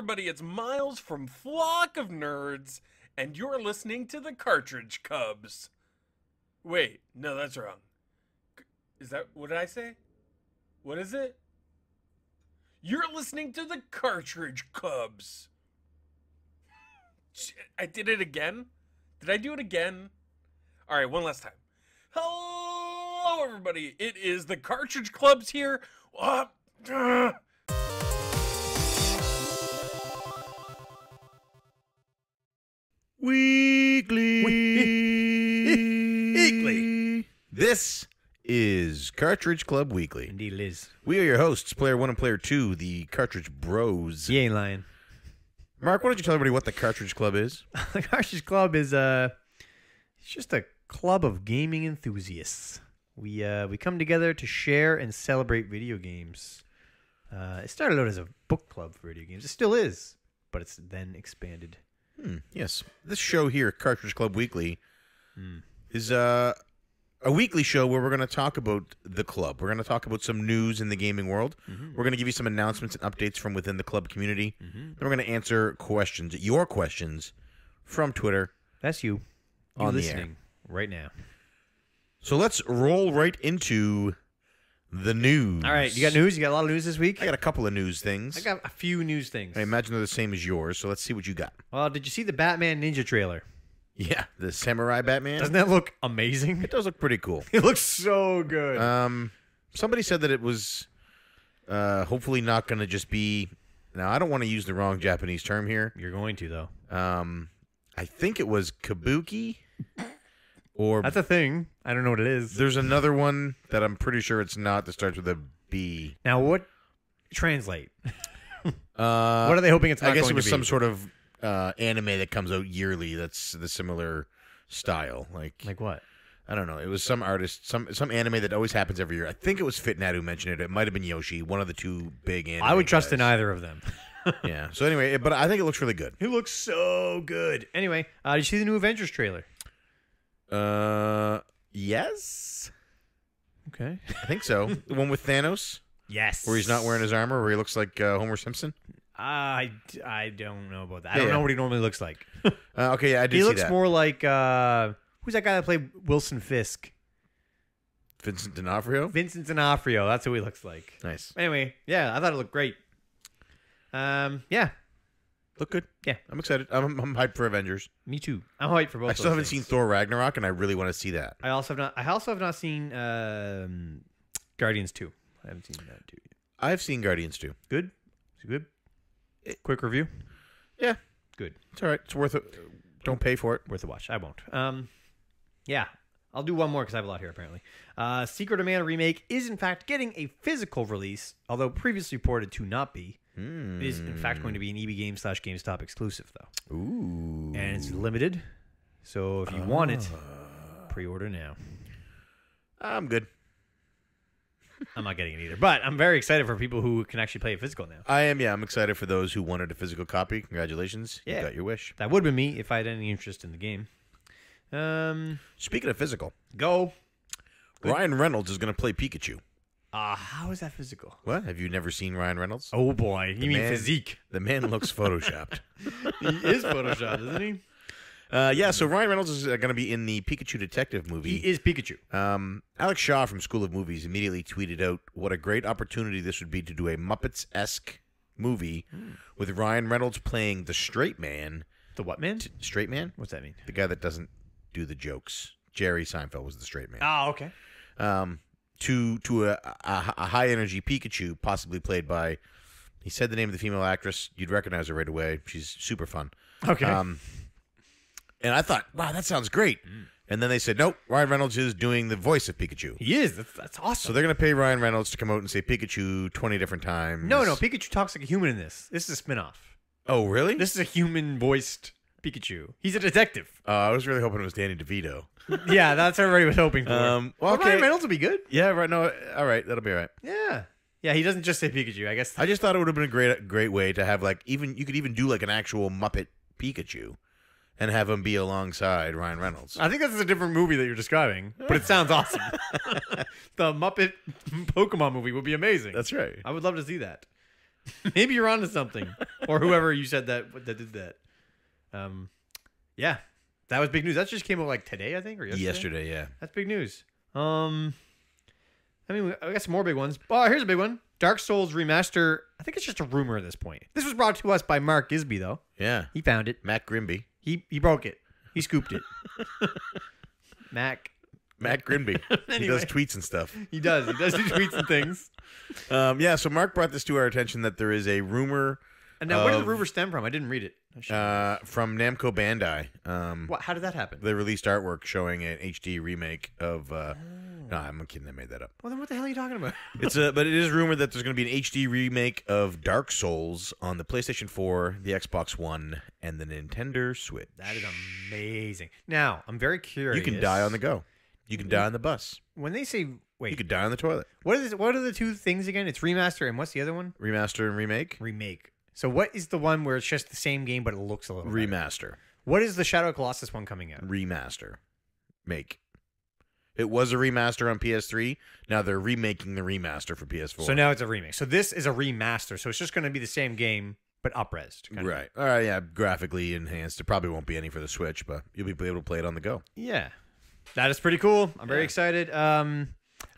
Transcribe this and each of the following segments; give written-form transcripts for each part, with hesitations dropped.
everybody, it's Miles from Flock of Nerds, and you're listening to the Cartridge Cubs. Wait, no, that's wrong. Is that, what did I say? What is it? You're listening to the Cartridge Cubs. I did it again? Did I do it again? Alright, one last time. Hello, everybody. It is the Cartridge Clubs here. Weekly. This is Cartridge Club Weekly. Indeed it is. We are your hosts, Player 1 and Player 2, the Cartridge Bros. You ain't lying. Mark, why don't you tell everybody what the Cartridge Club is? The Cartridge Club is it's just a club of gaming enthusiasts. We come together to share and celebrate video games. It started out as a book club for video games. It still is, but it's then expanded. Yes. This show here, Cartridge Club Weekly, is a weekly show where we're going to talk about the club. We're going to talk about some news in the gaming world. We're going to give you some announcements and updates from within the club community. Then we're going to answer questions, your questions, from Twitter. That's you. You On the listening right now. So let's roll right into the news. All right, you got news? You got a lot of news this week? I got a couple of news things. I got a few news things. I imagine they're the same as yours, so let's see what you got. Well, did you see the Batman Ninja trailer? Yeah, the Samurai Batman. Doesn't that look amazing? It does look pretty cool. It looks so good. Somebody said that it was hopefully not going to just be... Now, I don't want to use the wrong Japanese term here. You're going to, though. I think it was kabuki. Or That's a thing. I don't know what it is. there's another one that I'm pretty sure it's not that starts with a B. Now, what... Translate. What are they hoping it's not I guess going it was to be? some sort of anime that comes out yearly that's the similar style. Like what? I don't know. It was some artist, some anime that always happens every year. I think it was Fitnat who mentioned it. It might have been Yoshi, one of the two big anime I would trust guys. in either of them. Yeah. So anyway, but I think it looks really good. It looks so good. Anyway, did you see the new Avengers trailer? Yes. Okay. I think so. The one with Thanos, Yes. where he's not wearing his armor, where he looks like Homer Simpson. I don't know about that. I Yeah, don't know yeah. what he normally looks like. Okay, yeah, I did He see looks that. more like who's that guy that played Wilson Fisk? Vincent D'Onofrio. Vincent D'Onofrio. That's who he looks like. Nice. Anyway, yeah, I thought it looked great. Yeah, Look good. Yeah. I'm excited. I'm hyped for Avengers. me too. I'm hyped for both. I still those haven't seen things. Thor Ragnarok, and I really want to see that. I also have not seen Guardians 2. I haven't seen that too yet. I've seen Guardians too. Good. Is it good? Quick review. Yeah, Good. it's all right. It's worth it. Don't pay for it. Worth a watch. I won't. Yeah. I'll do one more because I have a lot here, apparently. Secret of Mana Remake is, in fact, getting a physical release, although previously reported to not be. It is, in fact, going to be an EB Games / GameStop exclusive, though. Ooh. And it's limited. So if you want it, pre-order now. I'm good. I'm not getting it either. But I'm very excited for people who can actually play it physical now. I am, yeah. I'm excited for those who wanted a physical copy. Congratulations. Yeah. You got your wish. That would have been me if I had any interest in the game. Speaking of physical, Go. Good. Ryan Reynolds is going to play Pikachu. How is that physical? What? Have you never seen Ryan Reynolds? Oh, boy. You mean man- physique. The man looks photoshopped. He is Photoshopped, isn't he? Yeah, so Ryan Reynolds is going to be in the Pikachu detective movie. He is Pikachu. Alex Shaw from School of Movies immediately tweeted out what a great opportunity this would be to do a Muppets-esque movie with Ryan Reynolds playing the straight man. The what man? Straight man? What's that mean? The guy that doesn't do the jokes. Jerry Seinfeld was the straight man. Oh, okay. To a high-energy Pikachu, possibly played by... He said the name of the female actress. You'd recognize her right away. She's super fun. Okay. And I thought, wow, that sounds great. And then they said, nope, Ryan Reynolds is doing the voice of Pikachu. He is. That's So awesome. they're going to pay Ryan Reynolds to come out and say Pikachu 20 different times. No, Pikachu talks like a human in this. This is a spinoff. Oh, really? This is a human-voiced Pikachu. He's a detective. I was really hoping it was Danny DeVito. Yeah, that's what everybody was hoping for. Well, Well, okay. Ryan Reynolds will be good. Yeah, right. No, all right. That'll be all right. Yeah. Yeah, he doesn't just say Pikachu. I guess. I just thought it would have been a great way to have, like, you could even do, like, an actual Muppet Pikachu and have him be alongside Ryan Reynolds. I think that's a different movie that you're describing, but it sounds awesome. The Muppet Pokemon movie would be amazing. That's right. I would love to see that. Maybe you're onto something, or whoever you said that did that. Yeah, that was big news. That just came out like today, I think, or Yesterday, yeah. That's big news. I mean, I got some more big ones. Oh, here's a big one. Dark Souls Remaster. I think it's just a rumor at this point. This was brought to us by Mark Gisby, though. Yeah. He found it. Matt Grimby. He broke it. He scooped it. Matt Grimby. Anyway. He does tweets and stuff. He does. He does do tweets and things. Yeah, so Mark brought this to our attention that there is a rumor. And now, where did the rumor stem from? I didn't read it. From Namco Bandai. What? How did that happen? They released artwork showing an HD remake of. No, I'm kidding. I made that up. Well, then what the hell are you talking about? But it is rumored that there's going to be an HD remake of Dark Souls on the PlayStation 4, the Xbox One, and the Nintendo Switch. That is amazing. Now, I'm very curious. You can die on the go. You can die on the bus. When they say, wait, You could die on the toilet. what are the two things again? It's remaster and what's the other one? Remaster and remake. Remake. So what is the one where it's just the same game but it looks a little better? Remaster. What is the Shadow of Colossus one coming out? Remaster. Make. It was a remaster on PS3. Now they're remaking the remaster for PS4. So now it's a remake. So this is a remaster. So it's just going to be the same game but up-resed. kind of. Right. All right, yeah, graphically enhanced. It probably won't be any for the Switch, but you'll be able to play it on the go. Yeah. That is pretty cool. I'm very excited.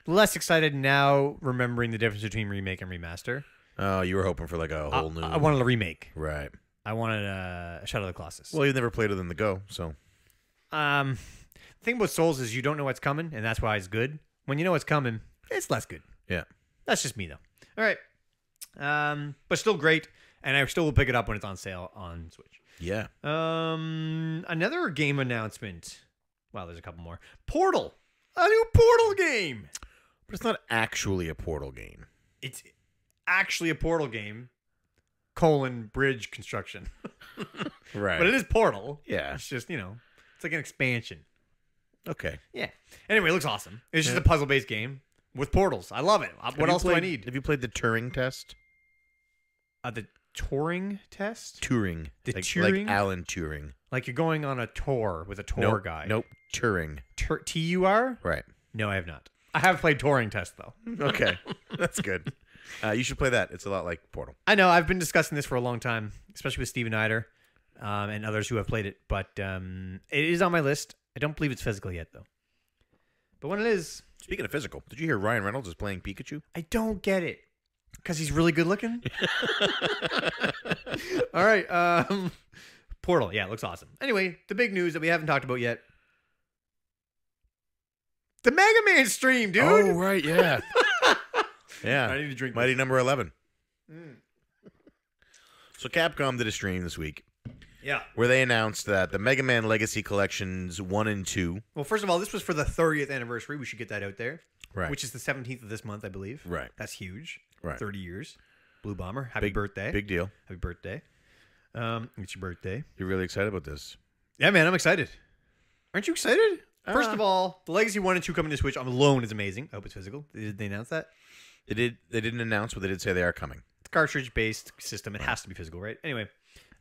Less excited now remembering the difference between remake and remaster. Oh, you were hoping for like a whole new... I wanted a remake. Right. I wanted a Shadow of the Colossus. Well, you never played it on the go, so... The thing about Souls is you don't know what's coming, and that's why it's good. When you know what's coming, it's less good. Yeah. That's just me, though. All right. But still great, and I still will pick it up when it's on sale on Switch. Yeah. Another game announcement. Wow, there's a couple more. Portal. A new Portal game. But it's not actually a Portal game. It's actually a Portal game, bridge construction. Right. But it is Portal. Yeah. It's just, it's like an expansion. Okay. Yeah. Anyway, it looks awesome. It's just a puzzle-based game with portals. I love it. What else do I need? Have you played the Turing test? The Turing test? Turing. The like, Turing? Like Alan Turing. Like you're going on a tour with a tour guide. Nope. Turing. T-U-R? Right. No, I have not. I have played Turing test, though. Okay. That's good. You should play that. It's a lot like Portal. I know. I've been discussing this for a long time, especially with Steven Eider and others who have played it. But it is on my list. I don't believe it's physical yet, though. But when it is... Speaking of physical, did you hear Ryan Reynolds is playing Pikachu? I don't get it. Because he's really good looking? All right. Portal. Yeah, it looks awesome. Anyway, the big news that we haven't talked about yet. The Mega Man stream, dude. Oh, right. Yeah. Yeah. I need to drink Mighty number 11. So Capcom did a stream this week. Yeah. Where they announced that the Mega Man Legacy Collections 1 and 2. Well, first of all, this was for the 30th anniversary. We should get that out there. Right. Which is the 17th of this month, I believe. Right. That's huge. Right. 30 years. Blue Bomber. Happy birthday. Big deal. Happy birthday. It's your birthday. You're really excited about this? Yeah, man, I'm excited. Aren't you excited? First of all, the Legacy 1 and 2 coming to Switch alone is amazing. I hope it's physical. Did they announce that? They didn't announce, but they did say they are coming. It's a cartridge-based system. It has to be physical, right? Anyway,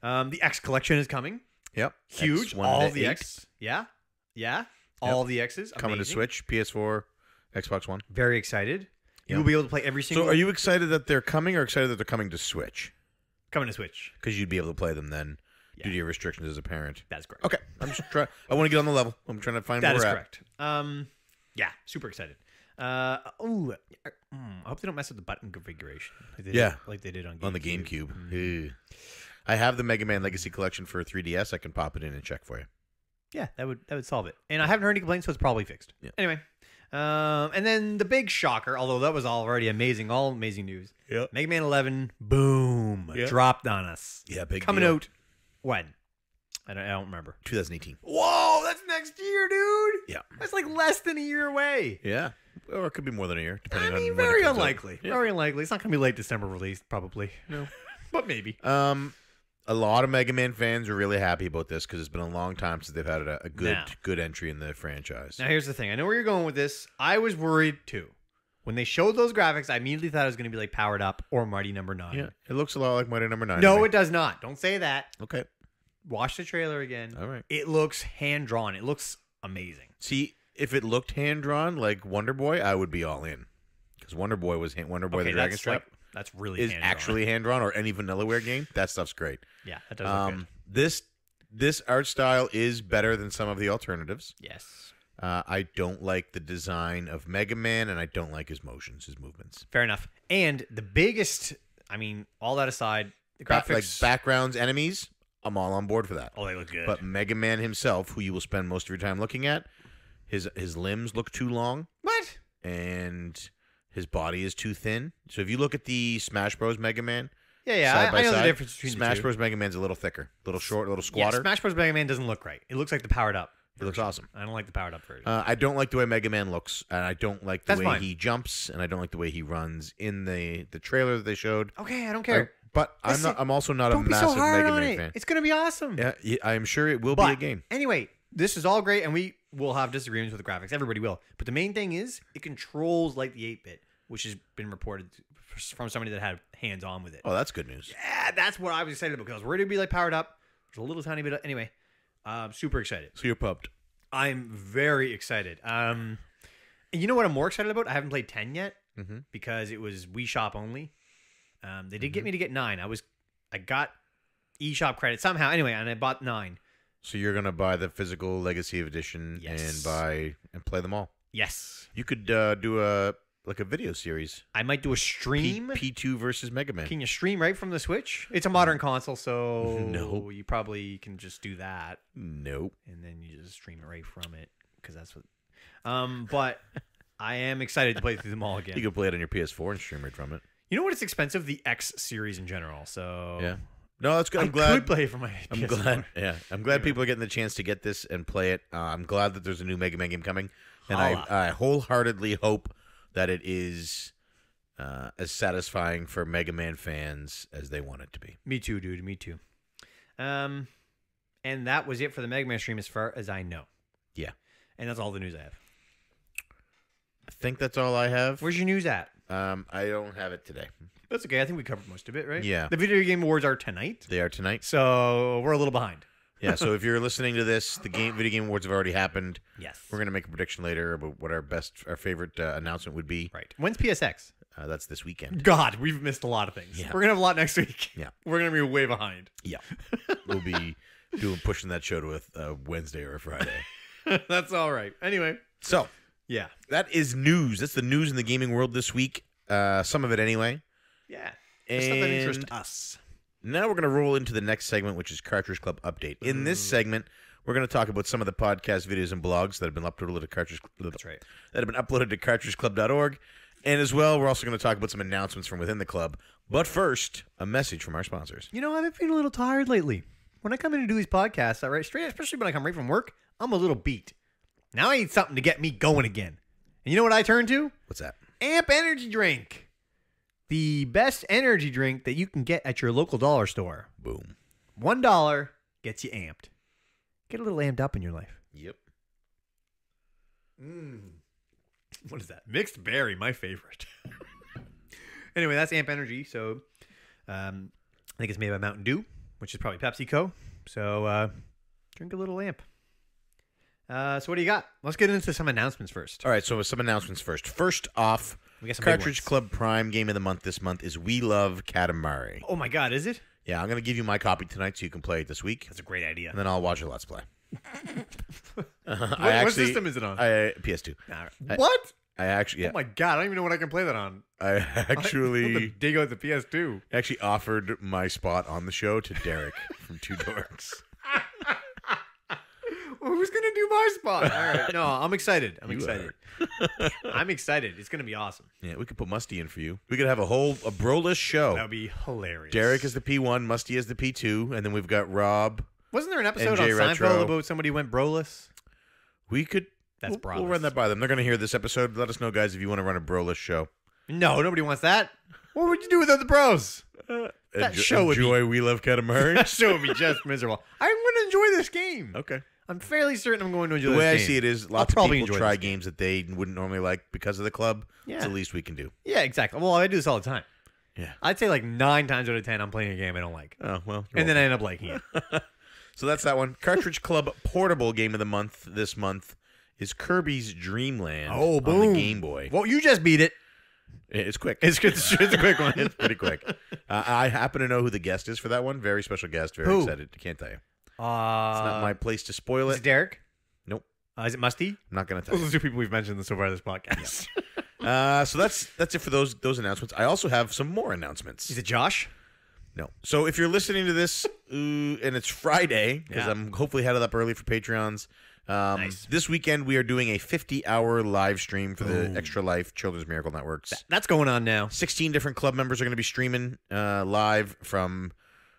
the X Collection is coming. Yep. Huge. X1 all to the 8. X. Yeah. Yeah. All the X's. Coming to Amazing. Switch, PS4, Xbox One. Very excited. Yeah. You'll be able to play every single... So are you excited that they're coming or excited that they're coming to Switch? Coming to Switch. Because you'd be able to play them then due to your restrictions as a parent. That's correct. Okay. I'm just trying. I want to get on the level. I'm trying to find That where is we're correct. Yeah, super excited. I hope they don't mess with the button configuration. Like they did on GameCube. on the GameCube. Ew. I have the Mega Man Legacy Collection for 3DS. I can pop it in and check for you. Yeah, that would solve it. And I haven't heard any complaints, so it's probably fixed. Yeah. Anyway, and then the big shocker, although that was already amazing, all amazing news. Yep. Mega Man 11, boom, Dropped on us. Yeah, big Coming deal. out when? I don't remember. 2018. Whoa, that's next year, dude. Yeah. That's like less than a year away. Yeah. Or it could be more than a year, depending on when very it comes out. unlikely. Yeah. Very unlikely. It's not going to be late December release, probably. No, but maybe. A lot of Mega Man fans are really happy about this because it's been a long time since they've had a good entry in the franchise. Now, here's the thing. I know where you're going with this. I was worried, too. When they showed those graphics, I immediately thought it was going to be like Powered Up or Mighty Number 9. Yeah, it looks a lot like Mighty Number 9. No, it does not. Don't say that. Okay. Watch the trailer again. All right. It looks hand-drawn. It looks amazing. See, if it looked hand-drawn like Wonder Boy, I would be all in. Because Wonder Boy was the Dragon Stripe. That's really is hand-drawn. actually hand-drawn, or any Vanillaware game, that stuff's great. Yeah, that does look good. This art style is better than some of the alternatives. Yes. I don't like the design of Mega Man, and I don't like his motions, his movements. Fair enough. And the biggest, all that aside, the graphics. Like backgrounds, enemies, I'm all on board for that. Oh, they look good. But Mega Man himself, who you will spend most of your time looking at, his limbs look too long. What? And his body is too thin. So if you look at the Smash Bros. Mega Man, Yeah, side by I know the side, difference between Smash the two. Bros. Mega Man's a little thicker, a little short, a little Yeah, squatter. Smash Bros. Mega Man doesn't look right. It looks like the powered up. It looks awesome. I don't like the powered up version. I don't like the way Mega Man looks, and I don't like the That's way fine. he jumps, and I don't like the way he runs in the trailer that they showed. Okay, I don't care. But Listen, I'm also not a Don't be so massive hard Mega on Man it. fan. It's gonna be awesome. Yeah, I am sure it will be a game. Anyway, this is all great, and we will have disagreements with the graphics. Everybody will. But the main thing is, it controls like the 8-bit, which has been reported from somebody that had hands-on with it. Oh, that's good news. Yeah, that's what I was excited about, because we're going to be like powered up. There's a little tiny bit of... Anyway, super excited. So you're pumped. I'm very excited. And you know what I'm more excited about? I haven't played 10 yet, because it was Wii Shop only. They did get me to get 9. I got eShop credit somehow. Anyway, and I bought 9. So you're gonna buy the physical Legacy Edition Yes. and play them all. Yes. You could do a video series. I might do a stream. P2 versus Mega Man. Can you stream right from the Switch? It's a modern console, so No. you probably can just do that, Nope. and then you just stream it right from it, because that's what. But I am excited to play through them all again. You could play it on your PS4 and stream right from it. You know what? It's expensive, the X series in general. So Yeah. No, that's good. I I'm glad. could play it for my. I'm PS4. glad. Yeah, I'm glad people are getting the chance to get this and play it. I'm glad that there's a new Mega Man game coming, and Holla. I wholeheartedly hope that it is as satisfying for Mega Man fans as they want it to be. Me too, dude. Me too. And that was it for the Mega Man stream, as far as I know. Yeah, And that's all the news I have. I think that's all I have. Where's your news at? I don't have it today. That's okay. I think we covered most of it, right? Yeah. The Video Game Awards are tonight, They are tonight. so we're a little behind. Yeah, so if you're listening to this, the Video Game Awards have already happened. Yes. We're gonna make a prediction later about what our favorite announcement would be. Right. When's PSX? That's this weekend. God, we've missed a lot of things. Yeah. We're gonna have a lot next week. Yeah. We're gonna be way behind. Yeah, we'll be pushing that show to a Wednesday or a Friday. That's all right. Anyway, So yeah, that is news. That's the news in the gaming world this week. Some of it anyway. yeah. The stuff that interests And us. now we're going to roll into the next segment, which is Cartridge Club Update. In this segment, we're going to talk about some of the podcast videos and blogs that have been uploaded to Cartridge Club. That's right. That have been uploaded to cartridgeclub.org. And as well, we're also going to talk about some announcements from within the club. But first, a message from our sponsors. You know, I've been feeling a little tired lately. When I come in to do these podcasts, all right, straight, especially when I come right from work, I'm a little beat. Now I need something to get me going again. And you know what I turn to? What's that? Amp Energy Drink. The best energy drink that you can get at your local dollar store. Boom. $1 gets you amped. Get a little amped up in your life. Yep. What is that? Mixed berry, my favorite. Anyway, that's Amp Energy. So, I think it's made by Mountain Dew, which is probably PepsiCo. So, drink a little amp. So what do you got? Let's get into some announcements first. All right, so some announcements first. First off, We got some big Cartridge ones. Club Prime Game of the Month this month is We Love Katamari. Oh my God, is it? Yeah, I'm going to give you my copy tonight so you can play it this week. That's a great idea. And then I'll watch a Let's Play. What system is it on? PS2. What? I actually, yeah. Oh my God, I don't even know what I can play that on. I I'll have to actually dig out the PS2. actually offered my spot on the show to Derek from Two Dorks. Well, who's gonna do my spot? All right. No, I'm excited. I'm You excited. I'm excited. It's gonna be awesome. Yeah, we could put Musty in for you. We could have a Broless show. That would be hilarious. Derek is the P1, Musty is the P2, and then we've got Rob. Wasn't there an episode NJ on Retro. Seinfeld about somebody who went broless? We could. That's we'll run that by them. They're going to hear this episode. Let us know, guys, if you want to run a Broless show. No, nobody wants that. What would you do without the bros? That show would be- enjoy We Love Katamari. That show would be just miserable. I'm going to enjoy this game. Okay. I'm fairly certain I'm going to enjoy The this way I game. see it is, I'll lots of probably people enjoy try this game. games that they wouldn't normally like because of the club. Yeah. It's the least we can do. Yeah, exactly. Well, I do this all the time. Yeah. I'd say like 9 times out of 10, I'm playing a game I don't like. Oh, well. And then I end up liking it. So that's that one. Cartridge Club Portable Game of the Month this month is Kirby's Dream Land Oh, on boom. the Game Boy. Well, you just beat it. It's quick. It's good. It's a quick one. It's pretty quick. I happen to know who the guest is for that one. Very special guest. Very Who? excited. Can't tell you. It's not my place to spoil Is it. it Derek? Nope. Is it Musty? I'm not going to tell Those you. are two people we've mentioned so far in this podcast. So that's it for those announcements. I also have some more announcements. Is it Josh? No. So if you're listening to this and it's Friday, because Yeah. I'm hopefully headed up early for Patreons, Nice. this weekend we are doing a 50-hour live stream for the Extra Life Children's Miracle Networks. That's going on now. 16 different club members are going to be streaming live from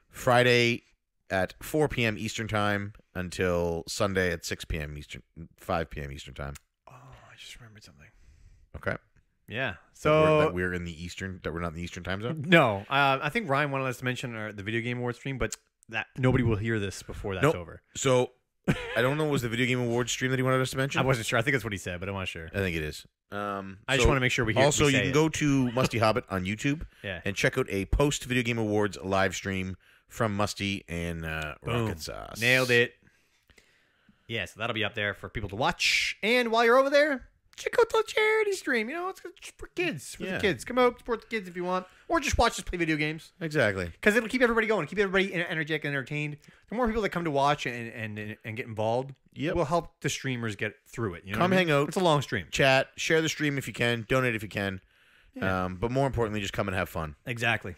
Friday at 4 p.m. Eastern Time until Sunday at 6 p.m. Eastern, 5 p.m. Eastern Time. Oh, I just remembered something. Okay. Yeah. That So we're in the Eastern, that we're not in the Eastern Time zone. no, I think Ryan wanted us to mention the video game award stream, but that nobody will hear this before that's Nope. over. So I don't know. Was the Video Game Awards stream that he wanted us to mention? I wasn't sure. I think that's what he said, but I'm not sure. I think it is. I just want to make sure we hear. Also, we you say can it. go to Musty Hobbit on YouTube Yeah. and check out a post Video Game Awards live stream from Musty and Boom. Rocket Sauce. Nailed it. Yeah, so that'll be up there for people to watch. And while you're over there, check out the charity stream. You know, it's for kids. For the Yeah. kids. Come out, support the kids if you want. Or just watch us play video games. Exactly. Because it'll keep everybody going. Keep everybody energetic and entertained. The more people that come to watch and get involved, Yep. will help the streamers get through it. You know Come what I mean? hang out. It's a long stream. Chat, share the stream if you can, donate if you can. Yeah. But more importantly, just come and have fun. Exactly.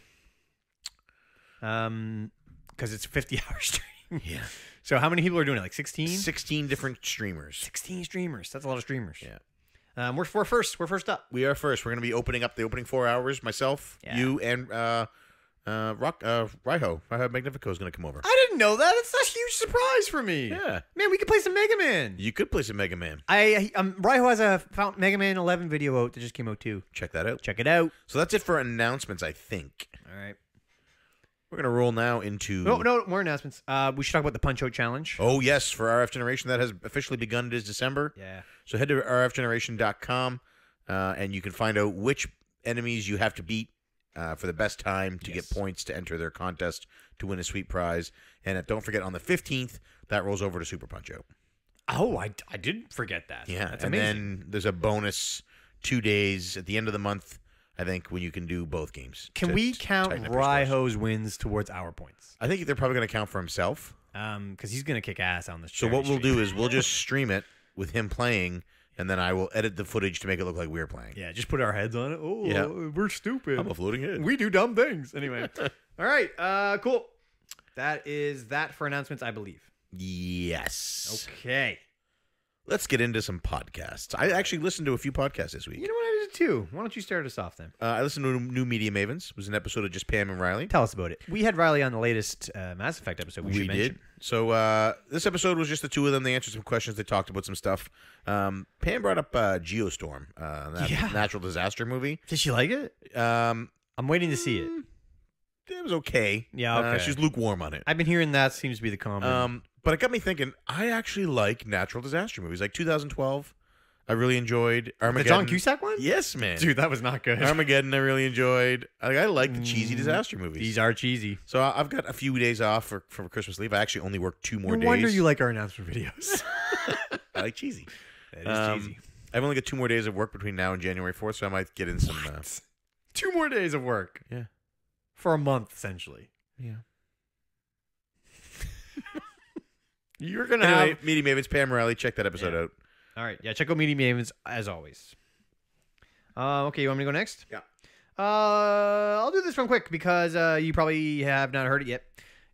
Because it's a 50-hour stream. Yeah. So how many people are doing it? Like 16? 16 different streamers. 16 streamers. That's a lot of streamers. Yeah. We're first. We're first up. We are first. We're going to be opening up the opening 4 hours. Myself, Yeah. you, and Raiho Magnifico is going to come over. I didn't know that. It's a huge surprise for me. Yeah. Man, we could play some Mega Man. You could play some Mega Man. Raiho has a Mega Man 11 video out that just came out too. Check that out. Check it out. So that's it for announcements, I think. All right. We're going to roll now into... No, more announcements. We should talk about the Punch Out Challenge. Oh, yes, for RF Generation. That has officially begun. It is December. Yeah. So head to rfgeneration.com and you can find out which enemies you have to beat for the best time to get points to enter their contest to win a sweet prize. And don't forget, on the 15th, that rolls over to Super Punch-Out. Oh, I did forget that. Yeah, That's and amazing. then there's a bonus 2 days at the end of the month, I think, when you can do both games. Can to we count tighten up your scores. Raiho's wins towards our points? I think they're probably going to count for himself. Because he's gonna kick ass on this. So what we'll do is we'll just stream it with him playing, and then I will edit the footage to make it look like we're playing. Yeah, just put our heads on it. Oh, Yeah. we're stupid. I'm a floating head. We do dumb things. Anyway. All right. Cool. That is that for announcements, I believe. Yes. Okay. Let's get into some podcasts. I actually listened to a few podcasts this week. You know what I did too? Why don't you start us off then? I listened to New Media Mavens. It was an episode of just Pam and Riley. Tell us about it. We had Riley on the latest Mass Effect episode. We should did. mention. So this episode was just the two of them. They answered some questions. They talked about some stuff. Pam brought up Geostorm, that Yeah. natural disaster movie. Did she like it? I'm waiting to see it. It was okay. Yeah, okay. She was lukewarm on it. I've been hearing that seems to be the common. But it got me thinking, I actually like natural disaster movies. Like 2012, I really enjoyed. the Armageddon. John Cusack one? Yes, man. Dude, that was not good. Armageddon, I really enjoyed. I like the cheesy disaster movies. These are cheesy. So I've got a few days off for Christmas leave. I actually only work 2 more No days. wonder you like our announcement videos. I like cheesy. That is cheesy. I've only got 2 more days of work between now and January 4th, so I might get in some. 2 more days of work. Yeah. For a month, essentially. Yeah. You're going to Anyway, have... Meeting Mavens, Pam Riley. Check that episode out. All right. Yeah, check out Meeting Mavens, as always. Okay, you want me to go next? Yeah. I'll do this one quick because you probably have not heard it yet.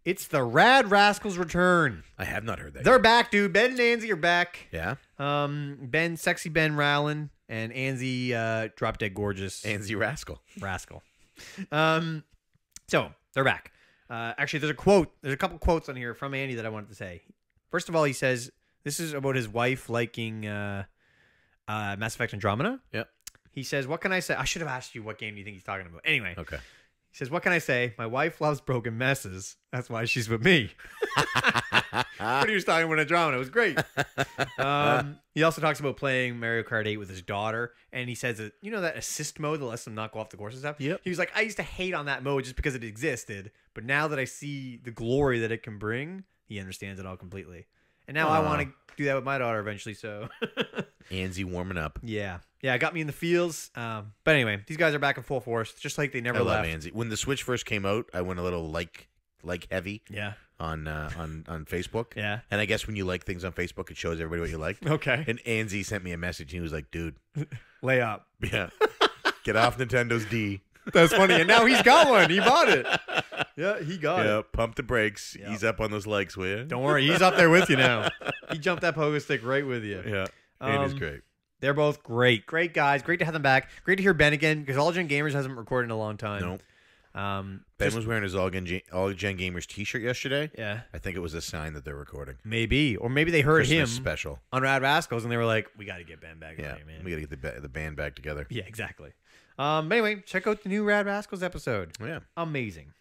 It's the Rad Rascals return. I have not heard that. They're back, dude. Ben and Anzie are back. Yeah. Ben, sexy Ben Rowland, and Anzie, drop dead gorgeous Anzie Rascal. Rascal. So they're back. Actually, there's a quote. There's a couple quotes on here from Andy that I wanted to say. First of all, he says this is about his wife liking Mass Effect Andromeda. Yep. He says, "What can I say?" I should have asked you what game do you think he's talking about. Anyway, Okay. he says, "What can I say? My wife loves broken messes. That's why she's with me." When he was talking about Andromeda, it was great. He also talks about playing Mario Kart 8 with his daughter, and he says that that assist mode that lets them not go off the course and stuff. Yep. He was like, I used to hate on that mode just because it existed, but now that I see the glory that it can bring, he understands it all completely. And now I want to do that with my daughter eventually. So Anzie warming up. yeah, it got me in the feels. But anyway, these guys are back in full force, just like they never I left. love Anzie. When the Switch first came out, I went a little like heavy. Yeah. On Facebook. Yeah. And I guess when you like things on Facebook, it shows everybody what you like. Okay. And Anzie sent me a message. He was like, "Dude, Lay up. yeah, get off Nintendo's D." That's funny. And now he's got one. He bought it. Yeah, he got Yeah, it. pump the brakes. Yep. Ease up on those likes, will you? Don't worry, he's up there with you now. He jumped that pogo stick right with you. Yeah, it is great. They're both great guys. Great to have them back. Great to hear Ben again because All Gen Gamers hasn't recorded in a long time. No. Ben Ben was wearing his All Gen Gamers T-shirt yesterday. Yeah, I think it was a sign that they're recording. maybe, or maybe they heard Christmas him special. on Rad Rascals and they were like, "We got to get Ben back Yeah, on here, man." we gotta get the band back together. Yeah, exactly. But anyway, check out the new Rad Rascals episode. Yeah. Amazing.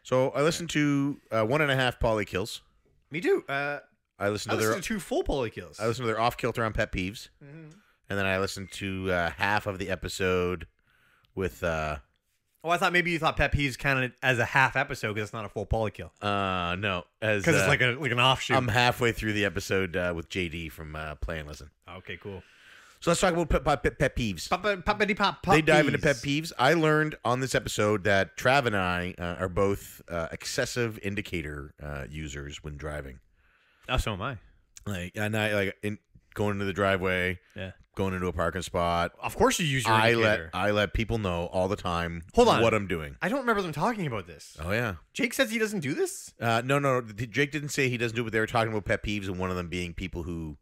So I listened to 1.5 poly kills. Me too. I listened I to their listened to 2 full poly kills. I listened to their off kilter on pet peeves, Mm-hmm. and then I listened to half of the episode with. Oh, I thought maybe you thought Pet Peeves counted as a half episode because it's not a full poly kill. No, as Because it's like an offshoot. I'm halfway through the episode with JD from Play and Listen. Okay, cool. So let's talk about pet peeves. Pop. They dive into pet peeves. I learned on this episode that Trav and I are both excessive indicator users when driving. Oh, so am I. Going into the driveway, Yeah. going into a parking spot. Of course you use your indicator. I let people know all the time Hold on. what I'm doing. I don't remember them talking about this. Oh yeah. Jake says he doesn't do this? No. Jake didn't say he doesn't do it, but they were talking about pet peeves, and one of them being people who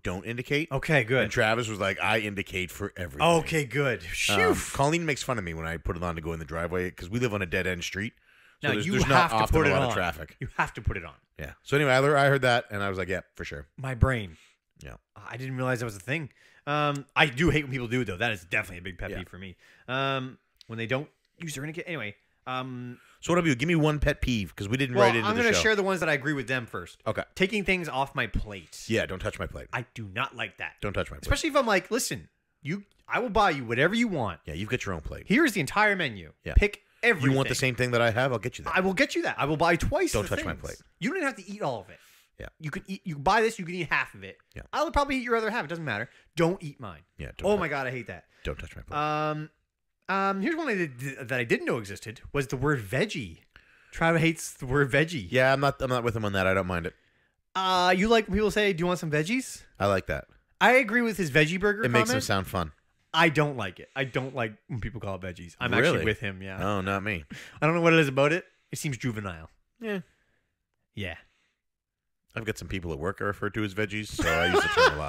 don't indicate. Okay, good. And Travis was like, I indicate for everything. Okay, good. Phew. Colleen makes fun of me when I put it on to go in the driveway because we live on a dead end street. So Now, there's you not have to often put a it lot on. of traffic. You have to put it on. Yeah. So anyway, I heard that, and I was like, yeah, for sure. My brain. Yeah. I didn't realize that was a thing. I do hate when people do it, though. That is definitely a big pet peeve for me. When they don't use their indicator. Anyway. So what about you? Give me one pet peeve because we didn't Well, write it into I'm the going show. to share the ones that I agree with them first. Okay. Taking things off my plate. Yeah, don't touch my plate. I do not like that. Don't touch my plate. Especially if I'm like, listen, I will buy you whatever you want. Yeah, you've got your own plate. Here's the entire menu. Yeah. Pick everything. You want the same thing that I have? I'll get you that. I will get you that. I will buy twice. Don't the touch my things. plate. You don't have to eat all of it. Yeah. You can eat. You can buy this. You can eat half of it. Yeah. I'll probably eat your other half. It doesn't matter. Don't eat mine. Yeah. Oh my god, I hate that. Don't touch my plate. Here's one that I didn't know existed was the word veggie. Trav hates the word veggie. Yeah, I'm not with him on that. I don't mind it. You like when people say, "Do you want some veggies?" I like that. I agree with his veggie burger. It makes comment. him sound fun. I don't like it. I don't like when people call it veggies. I'm Really? actually with him. Yeah. No, not me. I don't know what it is about it. It seems juvenile. Yeah. Yeah. I've got some people at work I refer to as veggies, so I use the term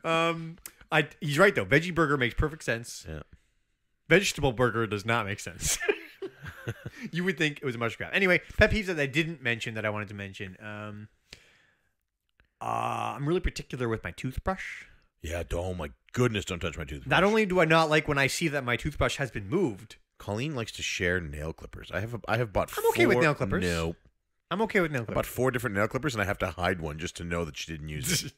a lot. He's right though. Veggie burger makes perfect sense. Yeah. Vegetable burger does not make sense. You would think it was a mushroom crab. Anyway, pet peeves that I didn't mention that I wanted to mention. I'm really particular with my toothbrush. Yeah, oh my goodness, don't touch my toothbrush. Not only do I not like when I see that my toothbrush has been moved. Colleen likes to share nail clippers. I have bought I'm okay with nail clippers. No. I'm okay with nail I clippers. bought 4 different nail clippers, and I have to hide one just to know that she didn't use it.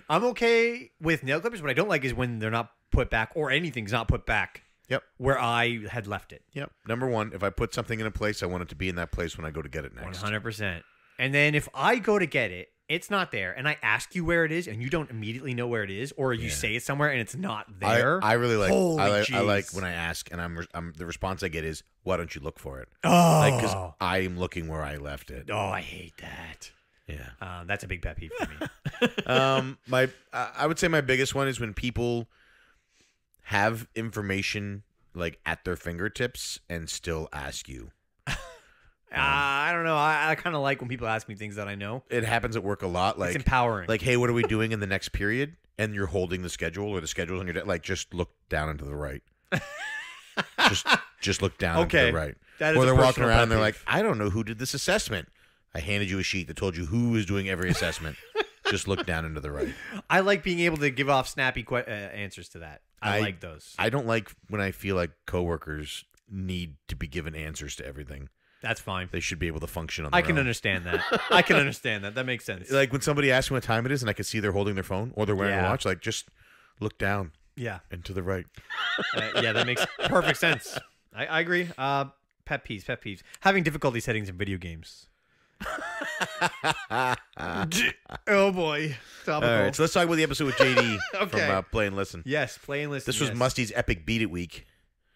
I'm okay with nail clippers. What I don't like is when they're not put back or anything's not put back. Yep. Where I had left it. Yep. Number 1, if I put something in a place, I want it to be in that place when I go to get it next. 100%. And then if I go to get it, it's not there, and I ask you where it is, and you don't immediately know where it is, or you say it's somewhere and it's not there. I really like. Holy I jeez. like when I ask, and I'm the response I get is, "Why don't you look for it?" Oh, Because I am looking where I left it. oh, I hate that. Yeah. That's a big pet peeve for me. I would say my biggest one is when people have information like at their fingertips and still ask you. I don't know. I kind of like when people ask me things that I know. It happens at work a lot. Like It's empowering. Like, hey, what are we doing in the next period? And you're holding the schedule, or the schedule's on your desk. Like, just look down and to the right. just look down and to the right. That is or a they're walking personal around pet and they're peeve. like, I don't know who did this assessment. I handed you a sheet that told you who is doing every assessment. Just look down and to the right. I like being able to give off snappy answers to that. I like those. I don't like when I feel like coworkers need to be given answers to everything. That's fine. They should be able to function on their I can own. understand that. I can understand that. That makes sense. Like when somebody asks me what time it is and I can see they're holding their phone or they're wearing a Yeah. watch, like just look down Yeah. and to the right. Yeah, that makes perfect sense. I agree. Pet peeves. Having difficulty settings in video games. Oh boy. All right, so let's talk about the episode with JD Okay. from Play and Listen. Yes, play and listen. This was yes. Musty's epic beat it week.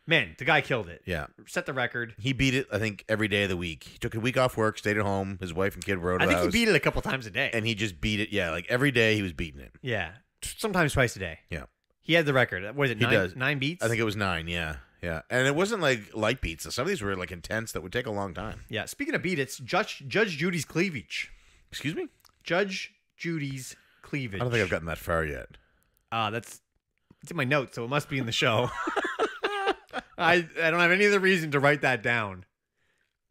Man, the guy killed it. Yeah. Set the record. He beat it, I think, every day of the week. He took a week off work, stayed at home. His wife and kid were out of I the think he house, beat it a couple times a day. and he just beat it. Yeah, like every day he was beating it. Yeah. Sometimes twice a day. Yeah. He had the record. What is it? He does. 9 beats? I think it was 9, yeah. Yeah. And it wasn't like light beats. Some of these were like intense that would take a long time. Yeah. Speaking of beat, it's Judge Judy's cleavage. Excuse me? Judge Judy's cleavage. I don't think I've gotten that far yet. It's in my notes, so it must be in the show. I don't have any other reason to write that down.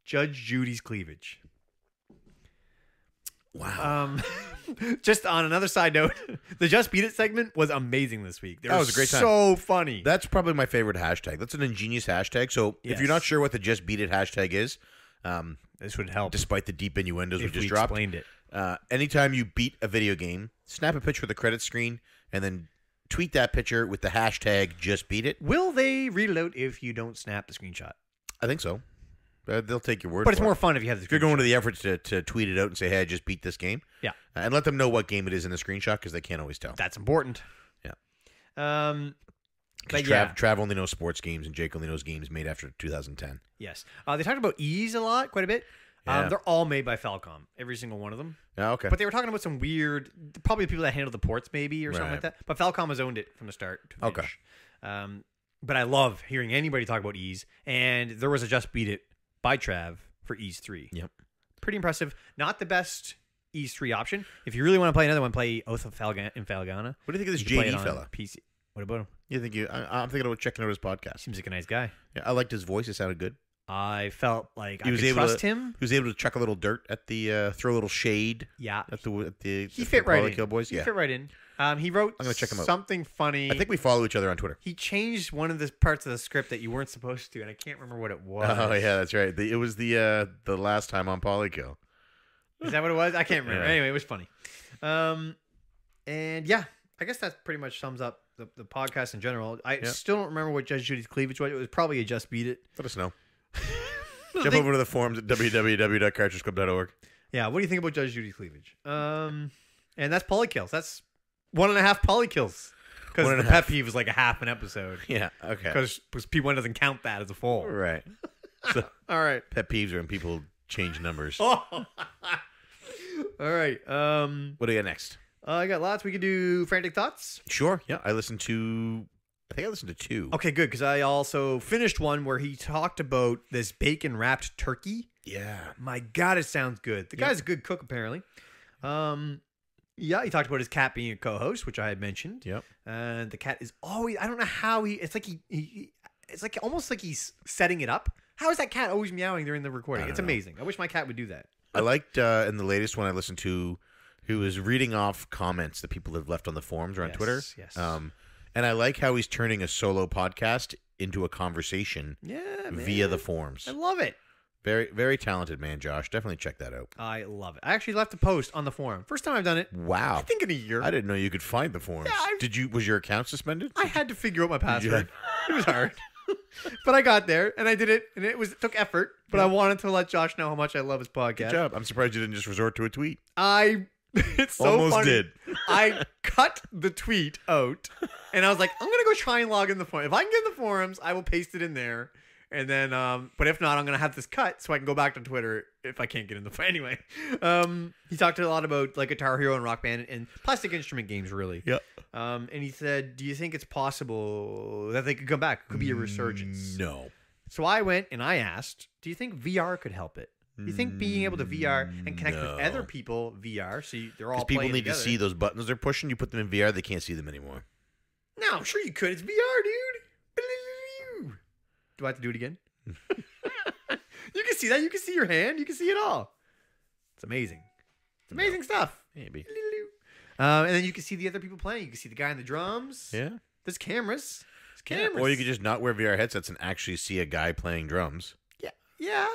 Judge Judy's cleavage. Wow. Just on another side note, the Just Beat It segment was amazing this week. That was a great time. So funny. That's probably my favorite hashtag. That's an ingenious hashtag. So if you're not sure what the Just Beat It hashtag is, this would help. despite the deep innuendos if we just we dropped. explained it. Anytime you beat a video game, snap a picture of the credit screen and then tweet that picture with the hashtag Just Beat It. Will they read it out if you don't snap the screenshot? I think so. They'll take your word But for it's it. more fun if you have the screenshot. If you're going to the effort to tweet it out and say, hey, I just beat this game. Yeah. And let them know what game it is in the screenshot because they can't always tell. That's important. Yeah. But Trav only knows sports games and Jake only knows games made after 2010. Yes. They talked about ease a lot, quite a bit. Yeah. They're all made by Falcom, every single one of them. Yeah, okay. But they were talking about some weird, probably the people that handle the ports maybe or something Right. like that. But Falcom has owned it from the start to finish. Okay. But I love hearing anybody talk about ease. And there was a Just Beat It by Trav for ease 3. Yep. Pretty impressive. Not the best ease 3 option. If you really want to play another one, play Oath of Falgana. What do you think of this You can play it JD on fella? PC. What about him? I'm thinking about checking out his podcast. Seems like a nice guy. Yeah, I liked his voice. It sounded good. I felt like He I was could able trust to- him. He was able to chuck a little dirt at the, throw a little shade Yeah. at the He fit right in. Kill Boys. He Yeah. fit right in. He wrote I'm gonna check him out. something funny. I think we follow each other on Twitter. He changed one of the parts of the script that you weren't supposed to, and I can't remember what it was. Oh yeah, that's right. It was the last time on Polykill. Is that what it was? I can't remember. Yeah. Anyway, it was funny. And yeah, I guess that pretty much sums up the podcast in general. I still don't remember what Judge Judy's cleavage was. It was probably a Just Beat It. Let us know. Jump over to the forums at www.cartridgeclub.org. Yeah, what do you think about Judge Judy's cleavage? And that's polykills. That's 1.5 polykills. Because the 1.5. pet peeve was like a half an episode. Yeah. Okay. Because P1 doesn't count that as a full. Right. So All right. pet peeves are when people change numbers. Oh. All right. What do you got next? I got lots. We could do Frantic Thoughts. Sure. Yeah. I think I listened to 2. Okay, good. Because I also finished one where he talked about this bacon wrapped turkey. Yeah. My God, it sounds good. The guy's a good cook, apparently. Yeah, he talked about his cat being a co-host, which I had mentioned. Yep. And the cat is always, I don't know how it's like it's like almost like he's setting it up. How is that cat always meowing during the recording? It's amazing. I wish my cat would do that. I liked in the latest one I listened to, who was reading off comments that people have left on the forums or on Twitter. Yes. And I like how he's turning a solo podcast into a conversation via the forums. I love it. Very, very talented man, Josh. Definitely check that out. I love it. I actually left a post on the forum. First time I've done it. Wow. I think in a year. I didn't know you could find the forums. Yeah, Was your account suspended? I had to figure out my password. It was hard. But I got there and I did it, and it took effort, but I wanted to let Josh know how much I love his podcast. Good job. I'm surprised you didn't just resort to a tweet. It's so Almost funny. did. I cut the tweet out, and I was like, I'm gonna go try and log in the forum. If I can get in the forums, I will paste it in there. And then, but if not, I'm gonna have this cut so I can go back to Twitter if I can't get in the anyway. He talked a lot about like Guitar Hero and Rock Band and plastic instrument games, really. Yep. And he said, "Do you think it's possible that they could come back? Could be a resurgence." No. So I went and I asked, "Do you think VR could help it? Do you think being able to VR and connect with other people VR, so they're all Because people playing need together. to see those buttons they're pushing. You put them in VR, they can't see them anymore. No, I'm sure you could. It's VR, dude. Do I have to do it again? You can see that. You can see your hand. You can see it all. It's amazing. It's amazing stuff. Maybe. And then you can see the other people playing. You can see the guy on the drums. Yeah. There's cameras. There's Yeah. cameras. Or you could just not wear VR headsets and actually see a guy playing drums. Yeah.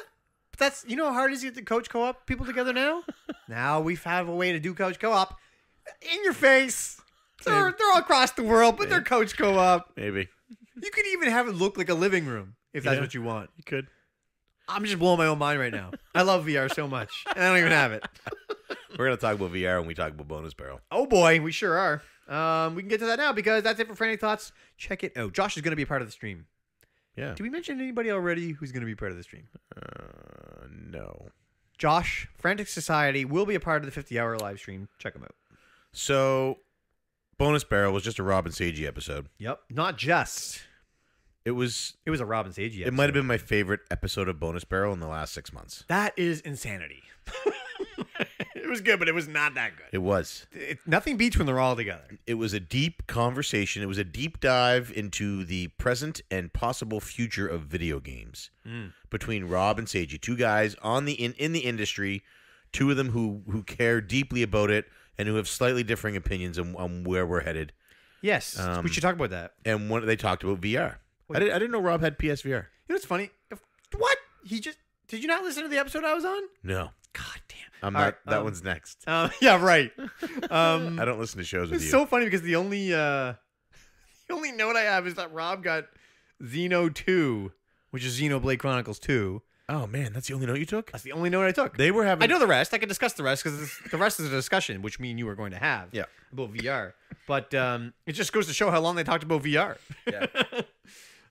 But that's, you know how hard it is to get the coach co-op people together now? Now we have a way to do coach co-op in your face. They're all across the world, but they're coach co-op. Maybe. You could even have it look like a living room if that's what you want. You could. I'm just blowing my own mind right now. I love VR so much, and I don't even have it. We're going to talk about VR when we talk about Bonus Barrel. Oh boy, we sure are. We can get to that now because that's it for Frantic Thoughts. Check it out. Josh is going to be a part of the stream. Yeah. Did we mention anybody already who's going to be part of the stream? No. Josh, Frantic Society, will be a part of the 50-hour live stream. Check them out. So, Bonus Barrel was just a Rob and Seiji episode. Yep. Not just. It was a Rob and Seiji episode. It might have been my favorite episode of Bonus Barrel in the last 6 months. That is insanity. It was good, but it was not that good. It was. Nothing beats when they're all together. It was a deep conversation. It was a deep dive into the present and possible future of video games between Rob and Seiji, two guys in the industry, two of them who care deeply about it and who have slightly differing opinions on where we're headed. Yes, we should talk about that. And when they talked about VR. I didn't know Rob had PSVR. You know what's funny? What? Did you not listen to the episode I was on? No. God damn. That one's next. Yeah, right. I don't listen to shows with you. It's so funny because the only note I have is that Rob got Xeno 2, which is Xenoblade Chronicles 2. Oh man, that's the only note you took? That's the only note I took. They were having. I know the rest. I can discuss the rest because the rest is a discussion, which me and you are going to have. Yeah. About VR, but it just goes to show how long they talked about VR. Yeah.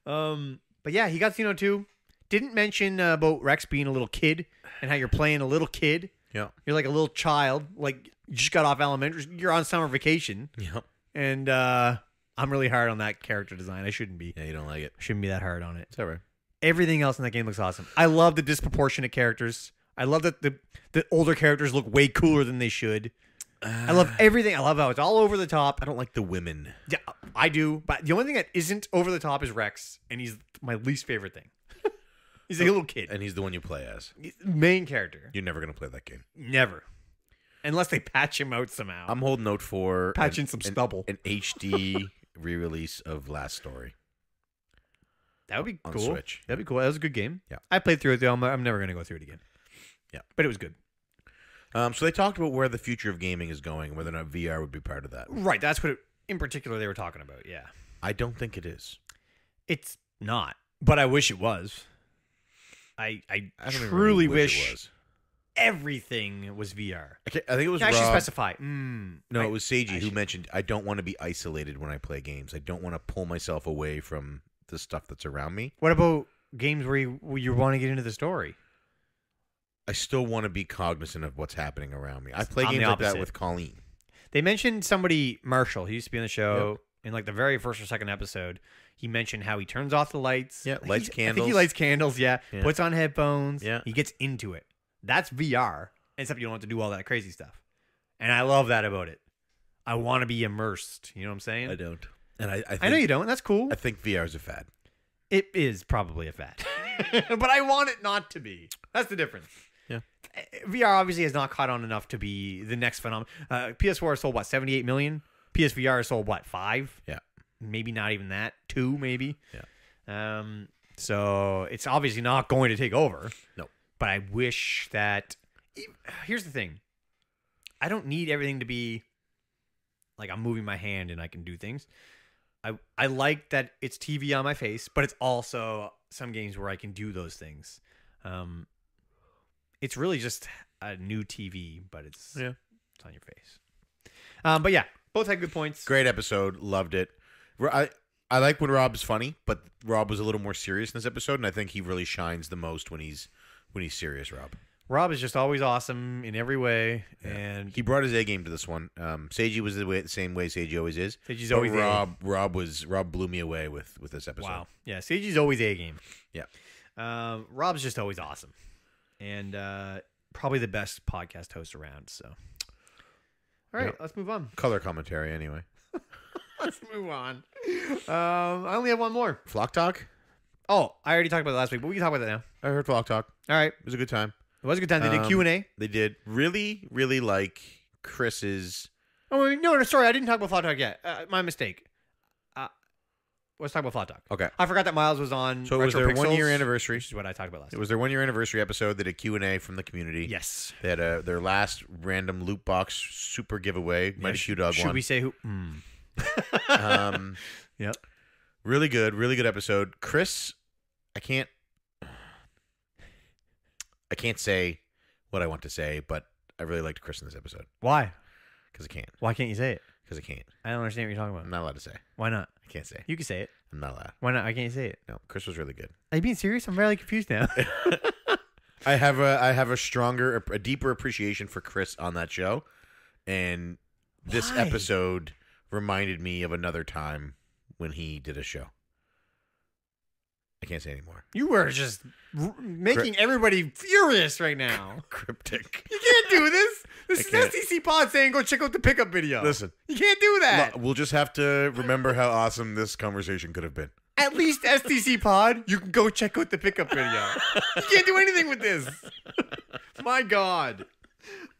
But yeah, he got Xeno 2. Didn't mention about Rex being a little kid and how you're playing a little kid. Yeah. You're like a little child, like you just got off elementary. You're on summer vacation. Yeah. And I'm really hard on that character design. I shouldn't be. Yeah, you don't like it. I shouldn't be that hard on it. It's all right. Everything else in that game looks awesome. I love the disproportionate characters. I love that the older characters look way cooler than they should. I love everything. I love how it's all over the top. I don't like the women. Yeah, I do. But the only thing that isn't over the top is Rex, and he's my least favorite thing. He's a little kid. And he's the one you play as. He's the main character. You're never going to play that game. Never. Unless they patch him out somehow. I'm holding out for patch in some stubble. An HD re-release of Last Story. That would be on cool. Switch. That'd be cool. That was a good game. Yeah. I played through it, though. I'm never going to go through it again. Yeah. But it was good. So they talked about where the future of gaming is going, whether or not VR would be part of that. Right. That's what, in particular, they were talking about. Yeah. I don't think it is. It's not. But I wish it was. I don't even truly really wish it was. Everything was VR. I think it was I should Rob. specify. No, it was Seiji who mentioned, I don't want to be isolated when I play games. I don't want to pull myself away from the stuff that's around me. What about games where you want to get into the story? I still want to be cognizant of what's happening around me. I play I'm games the like that opposite. with Colleen. They mentioned somebody, Marshall. He used to be on the show in like the very first or second episode. He mentioned how he turns off the lights. Yeah, lights candles. I think he lights candles, yeah. Yeah. Puts on headphones. Yeah. He gets into it. That's VR, except you don't have to do all that crazy stuff. And I love that about it. I want to be immersed. You know what I'm saying? I don't. And I think, I know you don't. That's cool. I think VR is a fad. It is probably a fad. But I want it not to be. That's the difference. Yeah. VR obviously has not caught on enough to be the next phenomenon. PS4 has sold, what, 78 million? PSVR has sold, what, 5? Yeah. Maybe not even that. 2, maybe. Yeah. So it's obviously not going to take over. No. But I wish that... Here's the thing. I don't need everything to be like I'm moving my hand and I can do things. I like that it's TV on my face, but it's also some games where I can do those things. It's really just a new TV, but it's on your face. But yeah, both had good points. Great episode. Loved it. I like when Rob's funny, but Rob was a little more serious in this episode, and I think he really shines the most when he's serious, Rob. Rob is just always awesome in every way, and he brought his A game to this one. Seiji was the same way Seiji always is. Seiji's But always Rob blew me away with this episode. Wow. Yeah, Seiji's always A game. Yeah. Rob's just always awesome, and probably the best podcast host around. So, all right, let's move on. Color commentary, anyway. Let's move on. I only have one more. Flock Talk? Oh, I already talked about it last week, but we can talk about that now. I heard Flock Talk. All right. It was a good time. It was a good time. They did Q&A. They did. Really, really like Chris's... Oh, no, sorry. I didn't talk about Flat Talk yet. My mistake. Let's talk about Flat Talk. Okay. I forgot that Miles was on So it was Retro their Pixels, 1 year anniversary. which is what I talked about last It was their 1 year anniversary episode. They did a Q&A from the community. Yes. They had their last random loot box super giveaway. Mighty Q Dog Should one. we say who? Yep. Really good episode. Chris, I can't... I can't say what I want to say, but I really liked Chris in this episode. Why? Because I can't. Why can't you say it? Because I can't. I don't understand what you're talking I'm about. not allowed to say. Why not? I can't say. You can say it. I'm not allowed. Why not? Why can't you say it? No, Chris was really good. Are you being serious? I'm really confused now. I have a stronger, a deeper appreciation for Chris on that show, and this Why? episode reminded me of another time when he did a show. I can't say anymore. You were just making everybody furious right now. Cryptic. You can't do this. This I is can't. STC Pod saying go check out the pickup video. Listen, You can't do that. we'll just have to remember how awesome this conversation could have been. At least STC Pod, you can go check out the pickup video. You can't do anything with this. My God.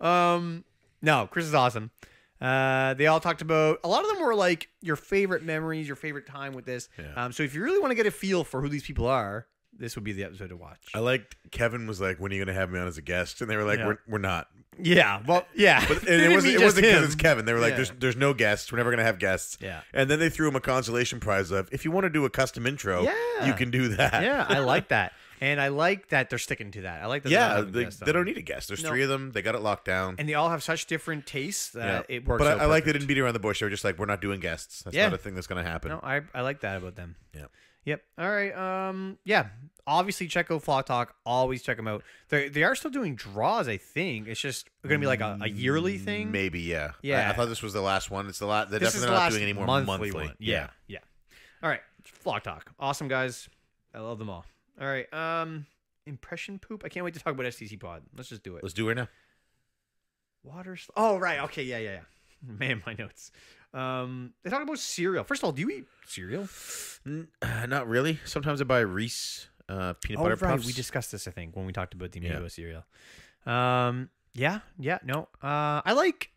No, Chris is awesome. They all talked about, a lot of them were like your favorite memories, your favorite time with this. Yeah. So if you really want to get a feel for who these people are, this would be the episode to watch. I liked Kevin was like, "When are you going to have me on as a guest?" And they were like, Yeah. "We're not." Yeah, well, yeah. But They it didn't wasn't mean because just him. it's Kevin. They were like, Yeah. "There's no guests. We're never going to have guests." Yeah. And then they threw him a consolation prize of, if you want to do a custom intro, Yeah. you can do that. Yeah, I like that. And I like that they're sticking to that. I like that. they're not Yeah, having they guests don't on. need a guest. There's No. 3 of them. They got it locked down. And they all have such different tastes that it works. But out I like they perfect. didn't beat around the bush. They were just like, "We're not doing guests. That's Yeah. not a thing that's going to happen." No, I like that about them. Yeah. Yep. All right. Yeah. Obviously, check out Flock Talk. Always check them out. They are still doing draws. I think it's just going to be like a yearly thing. Maybe, yeah. Yeah. I thought this was the last one. It's the last. They're This is definitely the not last doing any more monthly monthly. one. Yeah. Yeah. All right. Flock Talk. Awesome guys. I love them all. All right. Impression poop. I can't wait to talk about STC Pod. Let's just do it. Let's do it now. Water. Oh right. Okay. Yeah. Man, my notes. They talk about cereal. First of all, do you eat cereal? Not really. Sometimes I buy Reese peanut butter right. puffs. We discussed this, I think, when we talked about the Yeah. Amiibo cereal. Yeah. No. I like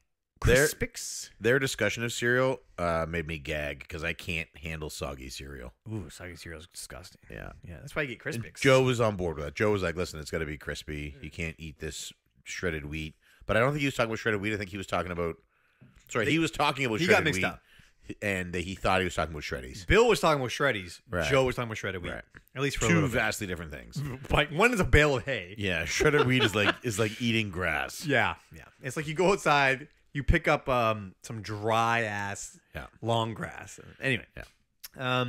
There- Crispix. Their discussion of cereal made me gag because I can't handle soggy cereal. Ooh, soggy cereal is disgusting. Yeah. Yeah, that's why you get And Crispix. Joe was on board with that. Joe was like, "Listen, it's got to be crispy. You can't eat this shredded wheat." But I don't think he was talking about shredded wheat. I think he was talking about. Sorry, he was talking about He got shredded mixed wheat, up. and he thought he was talking about shreddies. Bill was talking about shreddies. Right. Joe was talking about shredded wheat. Right. At least for a Two little bit. vastly different things. Like one is a bale of hay. Yeah, shredded wheat is like eating grass. Yeah. It's like you go outside, you pick up some dry ass Yeah. long grass. Anyway. Yeah.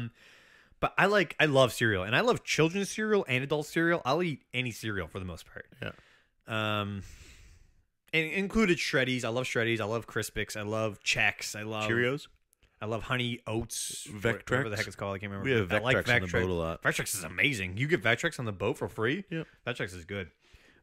But I love cereal, and I love children's cereal and adult cereal. I'll eat any cereal for the most part. Yeah. And included Shreddies. I love Shreddies. I love Crispix. I love Chex. I love Cheerios. I love Honey Oats. Vectrex? Whatever the heck it's called. I can't remember. We have I like Vectrex on the boat a lot. Vectrex is amazing. You get Vectrex on the boat for free? Yep. Vectrex is good.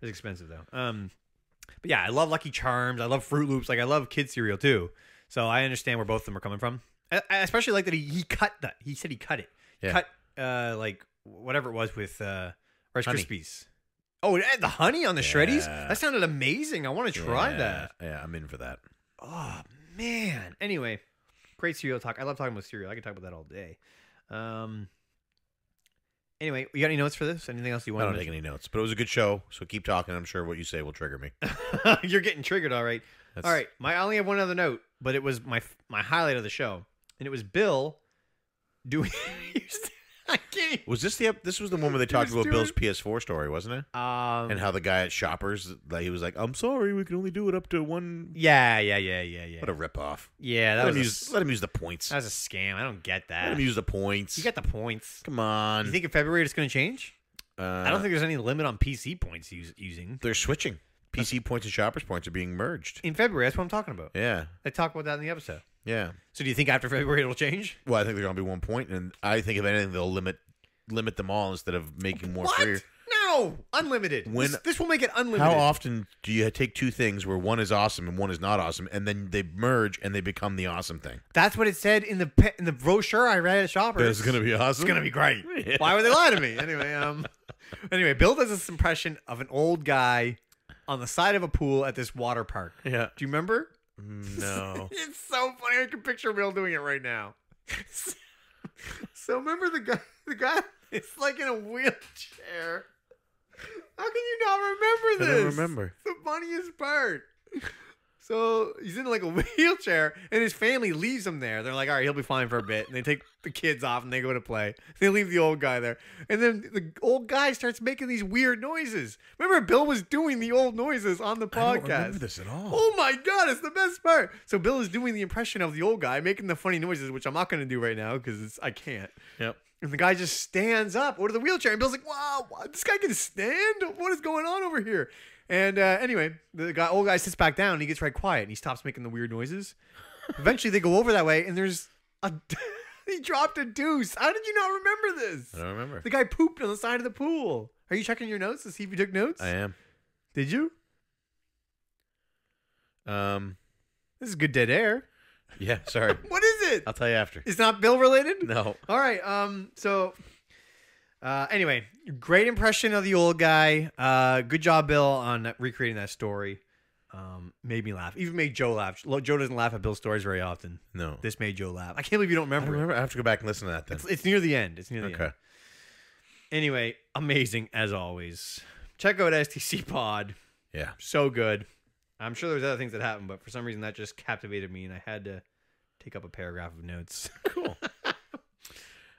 It's expensive though. But yeah, I love Lucky Charms. I love Fruit Loops. Like I love kid cereal too. So I understand where both of them are coming from. I especially like that he cut that. He said he cut it. Yeah. Cut like whatever it was with Rice Honey. Krispies. Oh, it had the honey on the Shreddies? Yeah. That sounded amazing. I want to try that. Yeah, I'm in for that. Oh man. Anyway, great cereal talk. I love talking about cereal. I could talk about that all day. Anyway, you got any notes for this? Anything else you I want don't to take any notes, but it was a good show. So keep talking. I'm sure what you say will trigger me. You're getting triggered, all right. That's- All right. I only have one other note, but it was my highlight of the show, and it was Bill doing. I can't. Was this this was the one where they talked about Bill's PS4 story, wasn't it? And how the guy at Shoppers, like, he was like, "I'm sorry, we can only do it up to one." Yeah. What a ripoff. Yeah, that Let him, was let him use the points. that was a scam. I don't get Let him that. use the points. You got the points. Come on. You think in February it's going to change? I don't think there's any limit on PC points using. they're switching. PC points and Shoppers points are being merged. In February, that's what I'm talking about. Yeah, They talk about that in the episode. yeah. So do you think after February it'll change? Well, I think they're going to be 1 point, and I think if anything, they'll limit them all instead of making more What? free. No, unlimited. When- This will make it unlimited. How often do you take two things where one is awesome and one is not awesome, and then they merge and they become the awesome thing? That's what it said in the brochure I read at Shoppers. That's going to be awesome. It's gonna be great. Yeah. Why would they lie to me? Anyway, Bill does this impression of an old guy on the side of a pool at this water park. Yeah. Do you remember? No. It's so funny. I can picture Bill doing it right now. So remember the guy is like in a wheelchair. How can you not remember I this? don't remember. It's the funniest part. So he's in like a wheelchair, and his family leaves him there. They're like, all right, he'll be fine for a bit. And they take the kids off, and they go to play. They leave the old guy there. And then the old guy starts making these weird noises. Remember, Bill was doing the old noises on the podcast. I don't remember this at all. Oh my God, it's the best part. So Bill is doing the impression of the old guy, making the funny noises, which I'm not going to do right now because I can't. Yep. And the guy just stands up out of the wheelchair. And Bill's like, wow, this guy can stand? What is going on over here? And anyway, the old guy sits back down and he gets right quiet and he stops making the weird noises. Eventually, they go over that way and there's a. He dropped a deuce. How did you not remember this? I don't remember. The guy pooped on the side of the pool. Are you checking your notes to see if you took notes? I am. Did you? This is good dead air. Yeah, sorry. What is it? I'll tell you after. It's not Bill related? No. All right. Anyway, great impression of the old guy. Good job, Bill, on recreating that story. Made me laugh. Even made Joe laugh. Joe doesn't laugh at Bill's stories very often. No. This made Joe laugh. I can't believe you don't I remember. don't remember. I have to go back and listen to that then. It's near the end. It's near the Okay. end. Anyway, amazing as always. Check out STC Pod. Yeah. So good. I'm sure there's other things that happened, but for some reason that just captivated me, and I had to take up a paragraph of notes. Cool. All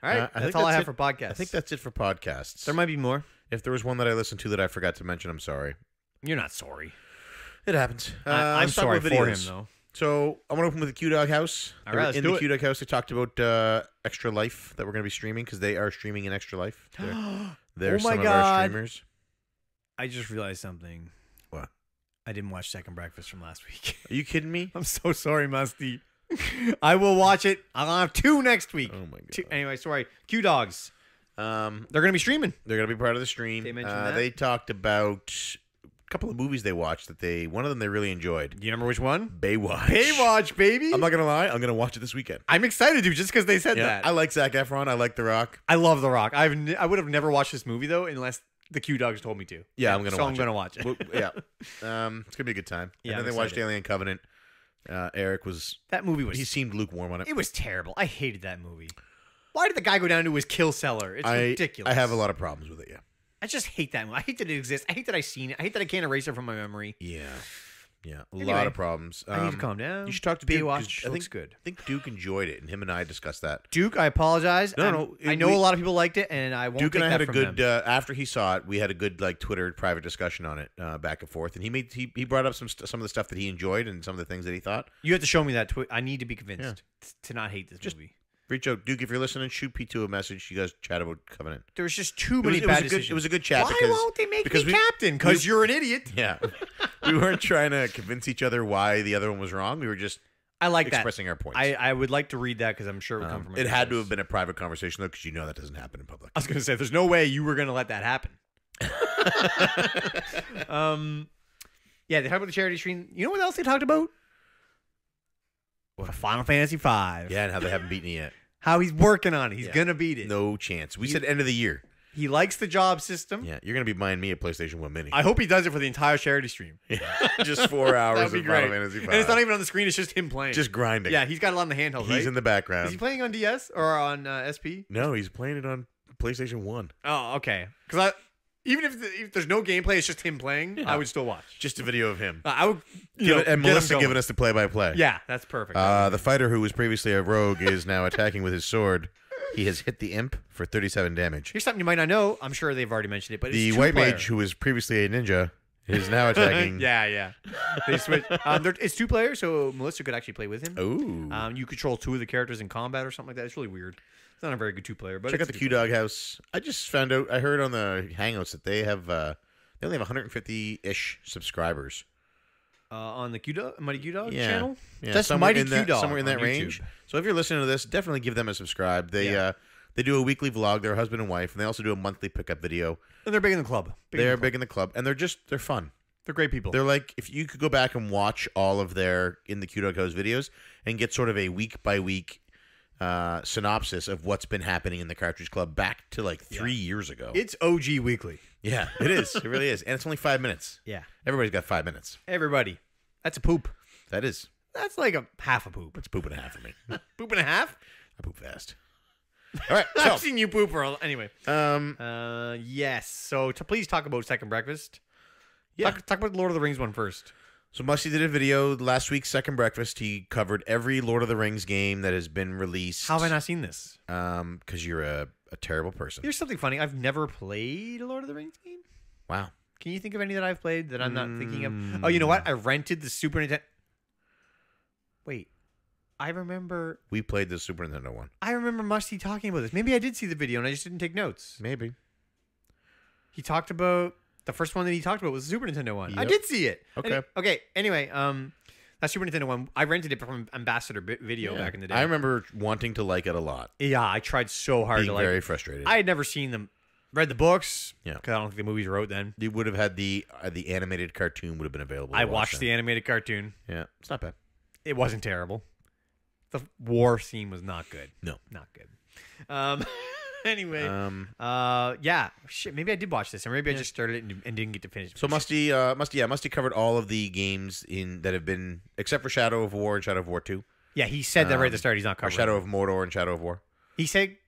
right, I that's think all I that's have it. for podcasts. I think that's it for podcasts. There might be more. If there was one that I listened to that I forgot to mention, I'm sorry. You're not sorry. It happens. I'm let's talk sorry about for him, videos. though. So I'm going to open with the Q-Dog House. All right, let's in do the it. Q-Dog House, they talked about Extra Life that we're going to be streaming because they are streaming in Extra Life. They're Oh my some of our God. streamers. I just realized something. What? I didn't watch Second Breakfast from last week. Are you kidding me? I'm so sorry, Musty. I will watch it. I'll have 2 next week. Oh, my God. Anyway, sorry. Q-Dogs. They're going to be streaming. They're going to be part of the stream. They mentioned that? They talked about a couple of movies they watched that one of them they really enjoyed. Do you remember which one? Baywatch. Baywatch, baby. I'm not going to lie. I'm going to watch it this weekend. I'm excited to just because they said Yeah, that. I like Zac Efron. I like The Rock. I love The Rock. I would have never watched this movie though unless the Q-Dogs told me to. Yeah, I'm going to so watch I'm it. going to watch it. Well, yeah. It's going to be a good time. Yeah, and then I'm they watched excited. Alien Covenant. Eric was... That movie was... He seemed lukewarm on it. It was terrible. I hated that movie. Why did the guy go down to his kill cellar? It's ridiculous. I have a lot of problems with it, yeah. I just hate that movie. I hate that it exists. I hate that I've seen it. I hate that I can't erase it from my memory. Yeah. Yeah. A Anyway, lot of problems. I need to calm down. You should talk to Duke. 'cause Baywatch I looks think, good. I think Duke enjoyed it, and him and I discussed that. Duke, I apologize. No, I know a lot of people liked it, and I won't Duke take and I that had a from good them. after he saw it. We had a good like Twitter private discussion on it, back and forth, and he brought up some of the stuff that he enjoyed and some of the things that he thought. You have to show me that. I need to be convinced to not hate this Just- movie. Reach out, Duke, if you're listening. Shoot P2 a message. You guys chat about Covenant. There was just too many It was bad a good. decisions. It was a good chat. Why because, won't they make because me captain? Because you're an idiot. Yeah, we weren't trying to convince each other why the other one was wrong. We were just I like expressing our points. I would like to read that because I'm sure it would come from. It had to have been a private conversation though, because you know that doesn't happen in public. I was gonna say, there's no way you were gonna let that happen. Yeah, they talked about the charity stream. You know what else they talked about? What? Final Fantasy V. Yeah, and how they haven't beaten it yet. How he's working on it. He's Yeah. gonna beat it. No chance. We said end of the year. He likes the job system. Yeah, you're gonna be buying me a PlayStation 1 Mini. I hope he does it for the entire charity stream. Just 4 hours That'd of be Final great. Fantasy V. And it's not even on the screen. It's just him playing. just grinding. yeah, he's got it on the handheld. he's right? in the background. Is he playing on DS or on SP? No, he's playing it on PlayStation 1. Oh, okay. Because even if there's no gameplay, it's just him playing. Yeah. I would still watch. Just a video of him. I would. You know, And get him Melissa going. giving us the play-by-play. Yeah, that's perfect. The fighter who was previously a rogue is now attacking with his sword. He has hit the imp for 37 damage. Here's something you might not know. I'm sure they've already mentioned it, but The it's white two-player. mage, who was previously a ninja, is now attacking. yeah. They switch. It's 2 players, so Melissa could actually play with him. Ooh. You control 2 of the characters in combat or something like that. It's really weird. It's not a very good 2-player, but Check out it's the Q-Dog House. I just found out, I heard on the Hangouts that they have, they only have 150-ish subscribers. On the Mighty Q-Dog Yeah. channel. Yeah, That's somewhere Mighty in that, Q-Dog somewhere in that on range. YouTube. So if you're listening to this, definitely give them a subscribe. They do a weekly vlog. They're a husband and wife, and they also do a monthly pickup video. And they're big in the club. They're big in the club, and they're fun. They're great people. They're like, if you could go back and watch all of their In the Q-Dog House videos and get sort of a week-by-week synopsis of what's been happening in the Cartridge Club back to like 3 years ago. It's OG Weekly. Yeah, it is. It really is. And it's only 5 minutes. Yeah. Everybody's got 5 minutes. Everybody. That's a poop. That is. That's like a half a poop. It's a poop and a half for me. Poop and a half? I poop fast. All right, I've so seen you poop for anyway. um, Yes. So please talk about Second Breakfast. Yeah. Talk about the Lord of the Rings one first. So Musty did a video last week's Second Breakfast. He covered every Lord of the Rings game that has been released. How have I not seen this? Because you're a terrible person. Here's something funny. I've never played a Lord of the Rings game. Wow. Can you think of any that I've played that I'm not thinking of? Oh, you know what? I rented the Super Nintendo. Wait. I remember We played the Super Nintendo one. I remember Musty talking about this. Maybe I did see the video and I just didn't take notes. Maybe. He talked about the first one that he talked about was the Super Nintendo one. I Yep. did see it. Okay. Okay. Anyway, that Super Nintendo one, I rented it from Ambassador Video back in the day. I remember wanting to like it a lot. Yeah, I tried so hard Being to like very it. frustrated. I had never seen them. Read the books. Yeah. Because I don't think the movies were out then. You would have had the animated cartoon would have been available. I to watch watched then. the animated cartoon. Yeah, it's not bad. It wasn't terrible. The war scene was not good. No. Not good. Anyway. Yeah. Shit, maybe I did watch this, or maybe I just started it and didn't get to finish. So Musty covered all of the games that have been, except for Shadow of War and Shadow of War 2. Yeah, he said that right at the start. He's not Or covering Shadow it. of Mordor and Shadow of War.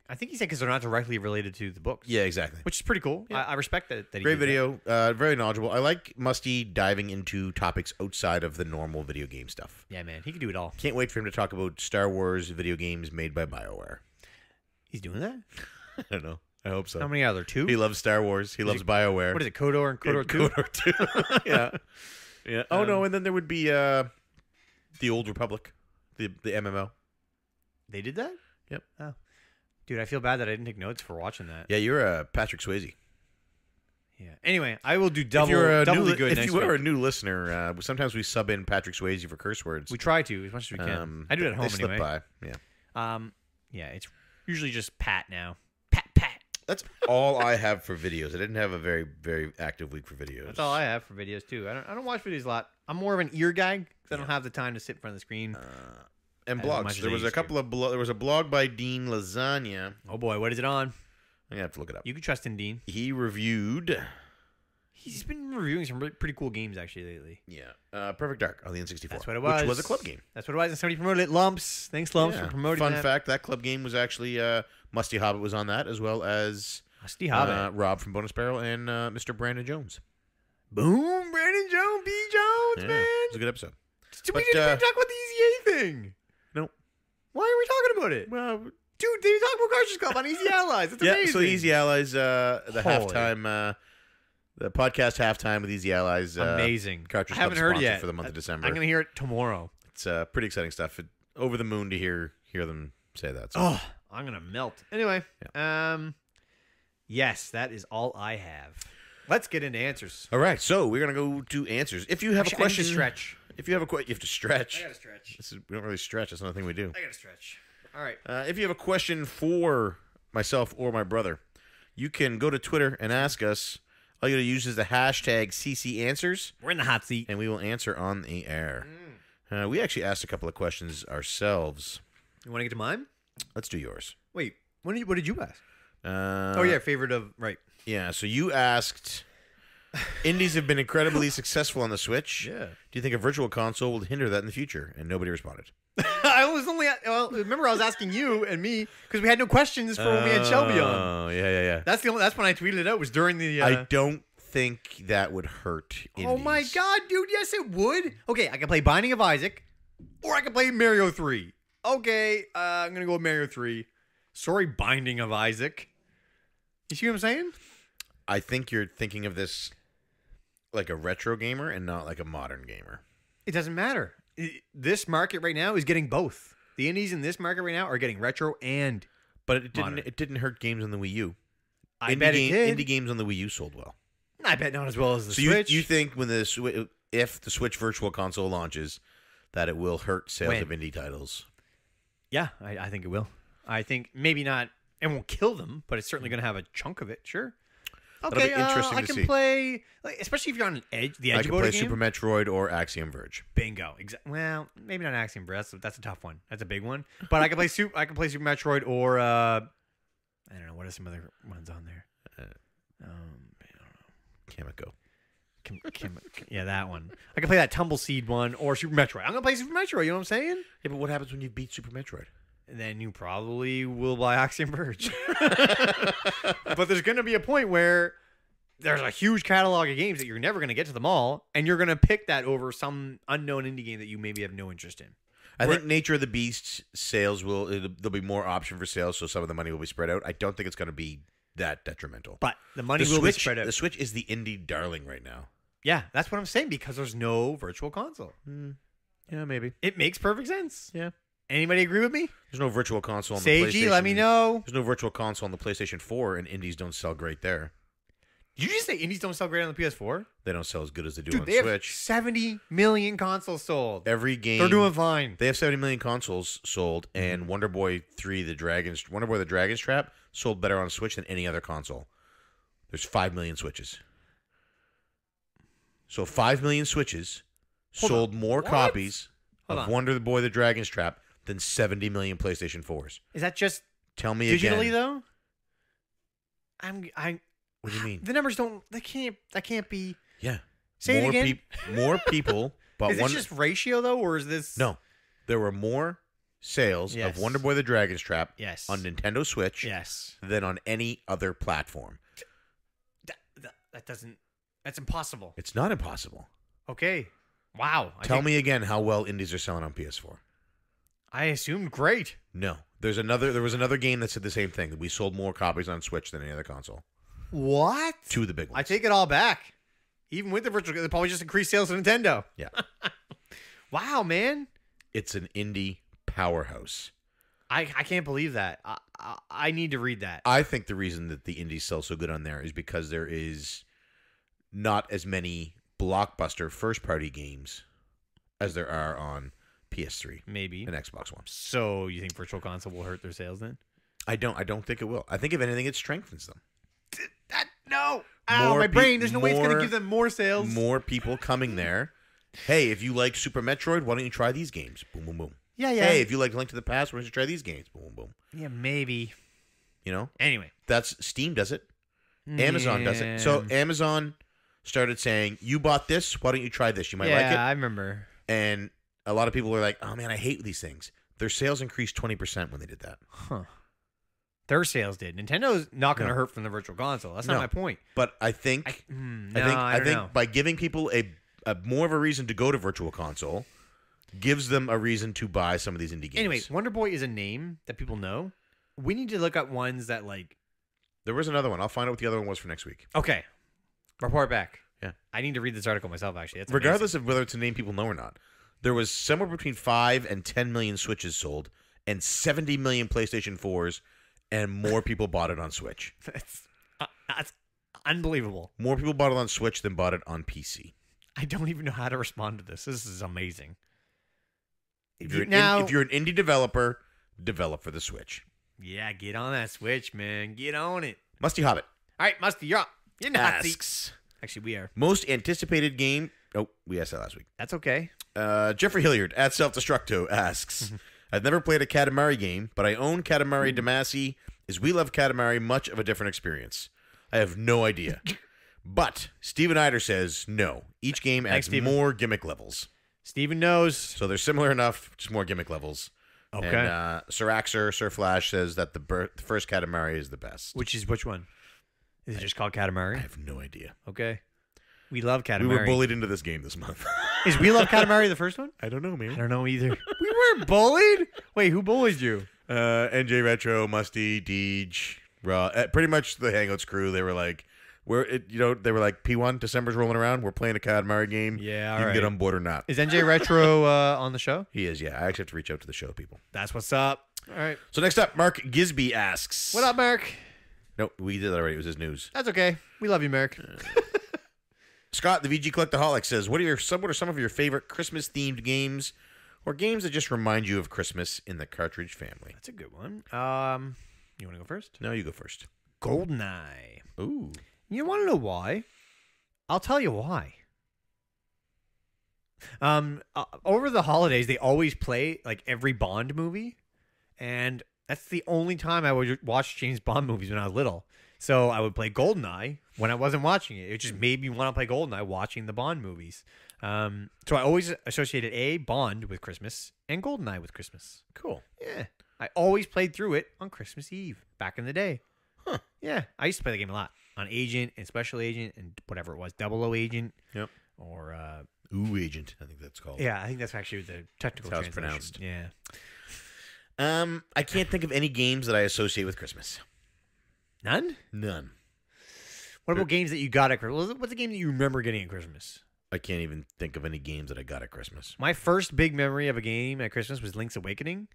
I think he said because they're not directly related to the books. Yeah, exactly. Which is pretty cool. Yeah. I respect that he Great did that. video, very knowledgeable. I like Musty diving into topics outside of the normal video game stuff. Yeah, man. He can do it all. Can't wait for him to talk about Star Wars video games made by BioWare. He's doing that? I don't know. I hope so. How many are there? 2? He loves Star Wars. He loves BioWare. What is it? KOTOR and KOTOR 2? KOTOR 2. Yeah. Yeah. Oh, no. And then there would be the Old Republic, the MMO. They did that? Yep. Oh. Dude, I feel bad that I didn't take notes for watching that. Yeah, you're Patrick Swayze. Yeah. Anyway, I will do doubly good If next you are a week. new listener, sometimes we sub in Patrick Swayze for curse words. We try to as much as we can. I do it at home they slip anyway. by. Yeah. Yeah, it's usually just Pat now. Pat. That's all I have for videos. I didn't have a very, very active week for videos. That's all I have for videos too. I don't watch videos a lot. I'm more of an ear guy because I don't have the time to sit in front of the screen. And as much blogs. as There I was a used couple of there was a blog by Dean Lasagna. Oh boy, what is it on? I'm gonna have to look it up. You can trust in Dean. He reviewed. He's been reviewing some pretty cool games actually lately. Yeah. Perfect Dark on the N64. That's what it was. Which was a club game. That's what it was. And somebody promoted it. Lumps. Thanks, Lumps, Yeah. for promoting Fun that. fact: that club game was actually Musty Hobbit was on that, as well as Musty Hobbit. Rob from Bonus Barrel and Mr. Brandon Jones. Boom, Brandon Jones, B. Jones, Yeah, man. it was a good episode. We But, didn't even talk about the Easy A thing. No. Why are we talking about it? Well, Dude, they talk about Cartridge Club on Easy Allies. It's yeah. amazing. So Easy Allies, the Holy. halftime, the podcast halftime with Easy Allies. Amazing. Cartridge I haven't Club heard sponsor yet. for the month of December. I'm going to hear it tomorrow. It's pretty exciting stuff. Over the moon to hear them say that. So. Oh, I'm going to melt. Anyway, yes, that is all I have. Let's get into answers. All right, so we're gonna go to answers. If you have a question, stretch. If you have a question, you have to stretch. I got to stretch. We don't really stretch. That's another thing we do. I got to stretch. All right. If you have a question for myself or my brother, you can go to Twitter and ask us. All you got to use is the hashtag CCAnswers, We're in the hot seat. and we will answer on the air. We actually asked a couple of questions ourselves. You want to get to mine? Let's do yours. Wait, what did you ask? Oh yeah, favorite of, right. Yeah, so you asked, indies have been incredibly successful on the Switch. Yeah. Do you think a virtual console will hinder that in the future? And nobody responded. I was only, remember I was asking you and me because we had no questions for when we had Shelby on. Oh, yeah. That's when I tweeted it out, was during the. I don't think that would hurt indies. Oh my god, dude, yes it would. Okay, I can play Binding of Isaac or I can play Mario 3. Okay, I'm going to go with Mario 3. Sorry, Binding of Isaac. You see what I'm saying? I think you're thinking of this like a retro gamer and not like a modern gamer. It doesn't matter. This market right now is getting both. The indies in this market right now are getting retro and But it didn't. modern. It didn't hurt games on the Wii U. I bet it did. Indie games on the Wii U sold well. I bet not as well as the So Switch. you think when if the Switch Virtual Console launches, that it will hurt sales When? of indie titles? Yeah, I think it will. I think maybe not. It won't kill them, but it's certainly going to have a chunk of it. Sure. That'll Okay, be interesting I to can see. play, especially if you're on the edge I of can a play game. Super Metroid or Axiom Verge. Bingo. Well, maybe not Axiom Verge. That's a tough one. That's a big one. But I can play Super Metroid or I don't know, what are some other ones on there? Kamiko. Yeah, that one. I can play that Tumbleseed one or Super Metroid. I'm gonna play Super Metroid. You know what I'm saying? Yeah, but what happens when you beat Super Metroid? And then you probably will buy Axiom Verge. But there's gonna be a point where there's a huge catalog of games that you're never going to get to them all, and you're going to pick that over some unknown indie game that you maybe have no interest in. I think Nature of the Beast sales there'll be more option for sales, so some of the money will be spread out. I don't think it's going to be that detrimental. But the money will be spread out. The Switch is the indie darling right now. Yeah, that's what I'm saying, because there's no virtual console. Yeah, maybe. It makes perfect sense. Yeah. Anybody agree with me? There's no virtual console on the PlayStation. Seiji, let me know. There's no virtual console on the PlayStation 4, and indies don't sell great there. Did you just say indies don't sell great on the PS4? They don't sell as good as they do Dude, on they have Switch. 70 million consoles sold. Every game They're doing fine. They have 70 million consoles sold, and Wonder Boy the Dragon's Trap sold better on Switch than any other console. There's 5 million Switches. So 5 million Switches sold more copies of Wonder Boy the Dragon's Trap than 70 million PlayStation 4s. Is that just Tell me digitally again. though? What do you mean? The numbers don't. That can't be. Yeah. Say it again. More people bought Is this just ratio though, or is this? No. There were more sales Yes. of Wonder Boy the Dragon's Trap Yes. on Nintendo Switch Yes. than on any other platform. That doesn't. That's impossible. It's not impossible. Okay. Wow. Tell me again how well indies are selling on PS4. I assumed great. No. There was another game that said the same thing. That we sold more copies on Switch than any other console. What? Two of the big ones. I take it all back. Even with the virtual, they probably just increased sales to Nintendo. Yeah. Wow, man. It's an indie powerhouse. I can't believe that. I need to read that. I think the reason that the indies sell so good on there is because there is not as many blockbuster first-party games as there are on PS3 Maybe. and Xbox One. So you think Virtual Console will hurt their sales then? I don't think it will. I think if anything, it strengthens them. No. Ow, my brain. There's no way it's going to give them more sales. More people coming there. Hey, if you like Super Metroid, why don't you try these games? Boom, boom, boom. Yeah. Hey, if you like Link to the Past, why don't you try these games? Boom, boom, boom. Yeah, maybe. You know? Anyway. That's Steam does it. Amazon does it. So Amazon started saying, you bought this, why don't you try this? You might like it. Yeah, I remember. And a lot of people were like, oh man, I hate these things. Their sales increased 20% when they did that. Huh. Their sales did. Nintendo's not going to hurt from the Virtual Console. That's not my point. But I think I think by giving people a more of a reason to go to Virtual Console gives them a reason to buy some of these indie games. Anyway, Wonder Boy is a name that people know. We need to look at ones that like. There was another one. I'll find out what the other one was for next week. Okay. Report back. Yeah. I need to read this article myself, actually. That's regardless of whether it's a name people know or not. There was somewhere between 5 and 10 million Switches sold and 70 million PlayStation 4s, and more people bought it on Switch. That's unbelievable. More people bought it on Switch than bought it on PC. I don't even know how to respond to this. This is amazing. If you're an indie developer, develop for the Switch. Yeah, get on that Switch, man. Get on it. Musty Hobbit. All right, Musty, you're up. You're Nazi. Asks. Actually, we are. Most anticipated game. Oh, we asked that last week. That's okay. Jeffrey Hilliard at Self-Destructo asks, I've never played a Katamari game, but I own Katamari Damacy. Is We Love Katamari much of a different experience? I have no idea. But Steven Eider says no. Each game adds more gimmick levels. Steven knows. So they're similar enough, just more gimmick levels. Okay. And Sir Flash says that the first Katamari is the best. Which one? Is it just called Katamari? I have no idea. Okay. We love Katamari. We were bullied into this game this month. Is We Love Katamari the first one? I don't know, man. I don't know either. We weren't bullied? Wait, who bullied you? NJ Retro, Musty, Deej, Raw. Pretty much the Hangouts crew. They were like, they were like, P1, December's rolling around. We're playing a Katamari game. Yeah, you can get on board or not. Is NJ Retro on the show? He is, yeah. I actually have to reach out to the show people. That's what's up. All right. So next up, Mark Gisby asks. What up, Mark? Nope, we did that already. It was his news. That's okay. We love you, Mark. Scott, the VG Collectaholic, says, what are some of your favorite Christmas-themed games or games that just remind you of Christmas in the Cartridge family? That's a good one. You want to go first? No, you go first. GoldenEye. Ooh. You want to know why? I'll tell you why. Over the holidays, they always play like every Bond movie, and that's the only time I would watch James Bond movies when I was little. So I would play GoldenEye when I wasn't watching it. It just made me want to play GoldenEye watching the Bond movies. So I always associated Bond with Christmas and GoldenEye with Christmas. Cool. Yeah. I always played through it on Christmas Eve back in the day. Huh. Yeah. I used to play the game a lot. on Agent and Special Agent and whatever it was, 00 Agent. Yep. Or Agent, I think that's called. yeah, I think that's actually the technical That's how it's translation. pronounced. Yeah. I can't think of any games that I associate with Christmas. None? None. What about games that you got at Christmas? What's a game that you remember getting at Christmas? I can't even think of any games that I got at Christmas. My first big memory of a game at Christmas was Link's Awakening.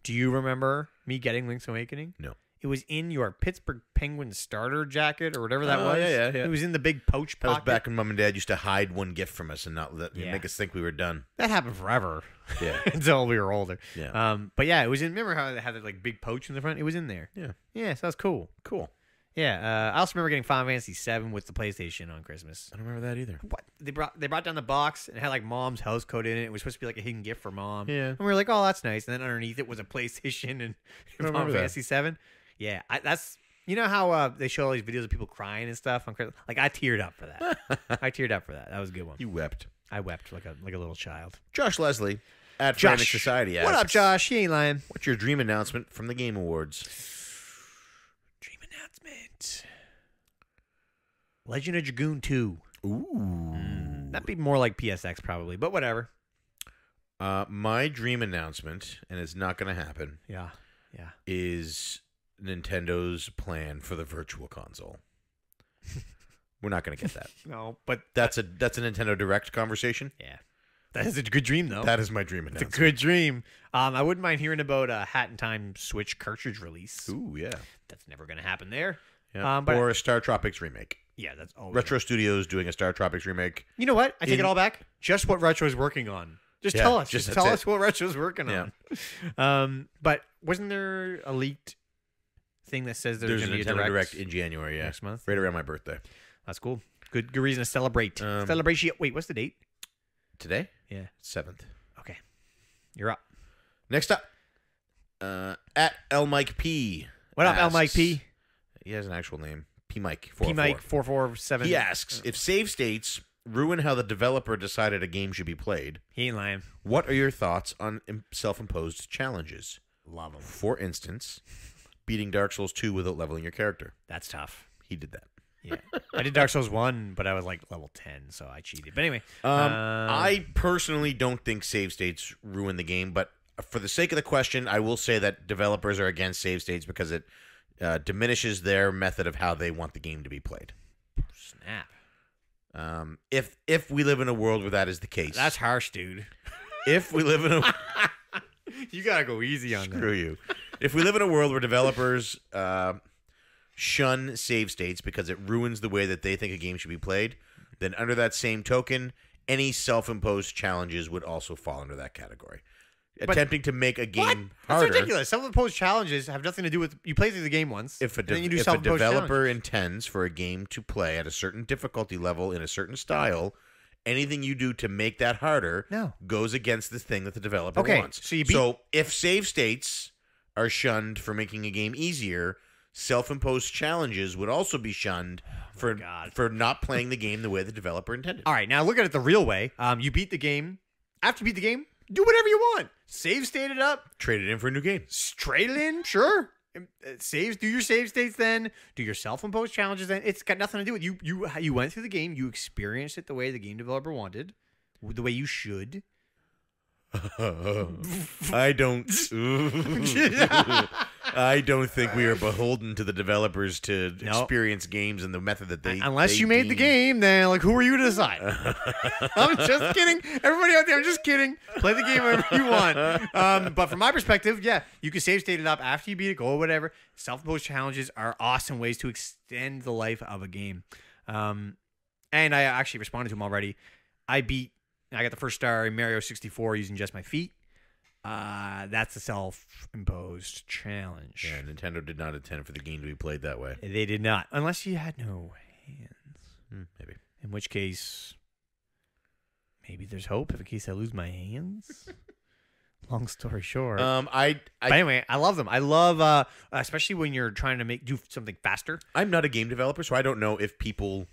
Do you remember me getting Link's Awakening? No. It was in your Pittsburgh Penguins starter jacket or whatever that Oh, was. yeah. It was in the big pouch That was pocket. back when Mom and Dad used to hide one gift from us and not make us think we were done. That happened forever. Yeah. Until we were older. Yeah. But yeah, it was in. Remember how it had that like big pouch in the front? It was in there. Yeah. Yeah, so that was cool. Cool. Yeah. I also remember getting Final Fantasy VII with the PlayStation on Christmas. I don't remember that either. What they brought down the box and it had like Mom's house code in it. It was supposed to be like a hidden gift for Mom. Yeah. And we were like, oh, that's nice. And then underneath it was a PlayStation and Final remember that. Fantasy VII. Yeah, that's you know how they show all these videos of people crying and stuff on Christmas. Like I teared up for that. I teared up for that. That was a good one. You wept. I wept like a little child. Josh Leslie at Josh. Frantic Society asks, What up, Josh? He ain't lying. what's your dream announcement from the Game Awards? Dream announcement. Legend of Dragoon 2. Ooh. That'd be more like PSX probably, but whatever. My dream announcement, and it's not going to happen, Yeah. is Nintendo's plan for the Virtual Console. We're not going to get that. No, but That's a Nintendo Direct conversation. yeah. That is a good dream though. That is my dream It's a announcement. good dream. I wouldn't mind hearing about a Hat in Time Switch cartridge release. Ooh, yeah. That's never going to happen there. Yeah. But or a Star Tropics remake. yeah, that's always Retro Studios doing a Star Tropics remake. You know what? I take In- it all back. Just what Retro is working on. Just Yeah, tell us. just Just that's tell it. us what Retro's working Yeah. on. But wasn't there a leaked thing that says There's a going to be Nintendo a Direct in January, yeah. next month? Right around my birthday. That's cool. Good reason to celebrate. Um, Celebration. Wait, what's the date? Today? Yeah. 7th. Okay. You're up. Next up, at L Mike P. What up, L asks- Mike P? He has an actual name. P Mike. P Mike 447. He asks, if save states ruin how the developer decided a game should be played, He ain't lying. what are your thoughts on self-imposed challenges? Love him. For instance, beating Dark Souls 2 without leveling your character. That's tough. He did that. Yeah. I did Dark Souls 1, but I was like level 10, so I cheated. But anyway. I personally don't think save states ruin the game, but for the sake of the question, I will say that developers are against save states because it diminishes their method of how they want the game to be played. Snap. If we live in a world where that is the case, That's harsh, dude. if we live in a You got to go easy on screw you, if we live in a world where developers shun save states because it ruins the way that they think a game should be played, then under that same token, any self-imposed challenges would also fall under that category. Attempting to make a game That's harder. ridiculous. Self-imposed challenges have nothing to do with you play through the game once. If a, and then you do if a self-imposed developer challenges. intends for a game to play at a certain difficulty level in a certain style, anything you do to make that harder No. goes against the thing that the developer Okay, wants. so you beat- So if save states are shunned for making a game easier, self-imposed challenges would also be shunned for God. for not playing the game the way the developer intended. All right, now look at it the real way. You beat the game. After you beat the game, do whatever you want. Save state it up. Trade it in for a new game. Trade it in, sure. Saves. Do your save states then. Do your self-imposed challenges then. It's got nothing to do with you. You went through the game. You experienced it the way the game developer wanted, the way you should. I don't. I don't think we are beholden to the developers to experience games in the method that they. Unless they you made the deem. game, then like who are you to decide? I'm just kidding. Everybody out there, I'm just kidding. Play the game whenever you want. But from my perspective, yeah, you can save state it up after you beat a goal, whatever. Self-imposed challenges are awesome ways to extend the life of a game. And I actually responded to him already. I got the first star in Mario 64 using just my feet. That's a self-imposed challenge. Yeah, Nintendo did not intend for the game to be played that way. They did not, unless you had no hands. Maybe. In which case, maybe there's hope in case I lose my hands. Long story short. But anyway, I love them. I love, especially when you're trying to do something faster. I'm not a game developer, so I don't know if people.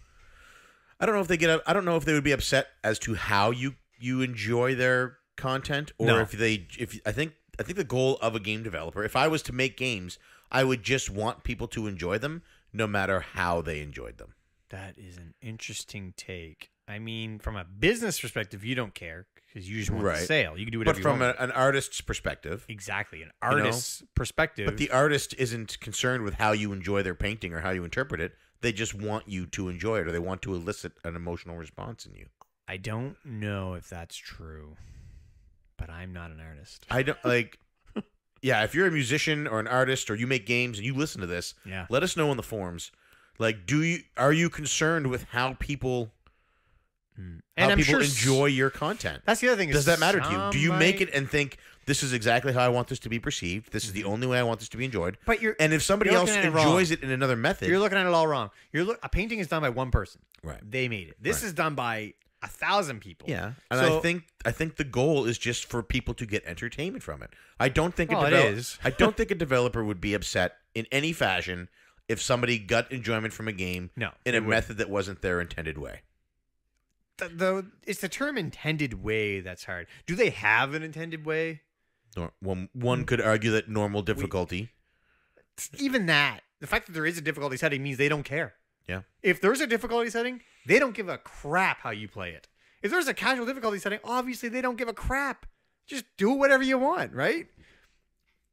I don't know if they get. I don't know if they would be upset as to how you enjoy their content, or No. if I think the goal of a game developer, if I was to make games, I would just want people to enjoy them, no matter how they enjoyed them. That is an interesting take. I mean, from a business perspective, you don't care because you just want the sale. You can do whatever But you from want. an artist's perspective. Exactly. An artist's perspective. But the artist isn't concerned with how you enjoy their painting or how you interpret it. They just want you to enjoy it, or they want to elicit an emotional response in you. I don't know if that's true, but I'm not an artist. I don't like. Yeah, if you're a musician or an artist or you make games and you listen to this, let us know in the forums. Like, are you concerned with how people enjoy your content? That's the other thing. Does that matter to you? Do you make it and think this is exactly how I want this to be perceived? This is the only way I want this to be enjoyed. But and if somebody else enjoys it in another method, you're looking at it all wrong. A painting is done by one person. Right. They made it. This is done by 1,000 people. Yeah. And so, I think the goal is just for people to get entertainment from it. I don't think I don't think a developer would be upset in any fashion if somebody got enjoyment from a game in a method that wasn't their intended way. It's the term intended way that's hard. Do they have an intended way? One could argue that normal difficulty. Even that. The fact that there is a difficulty setting means they don't care. Yeah. If there's a difficulty setting, they don't give a crap how you play it. If there's a casual difficulty setting, obviously they don't give a crap. Just do whatever you want, right?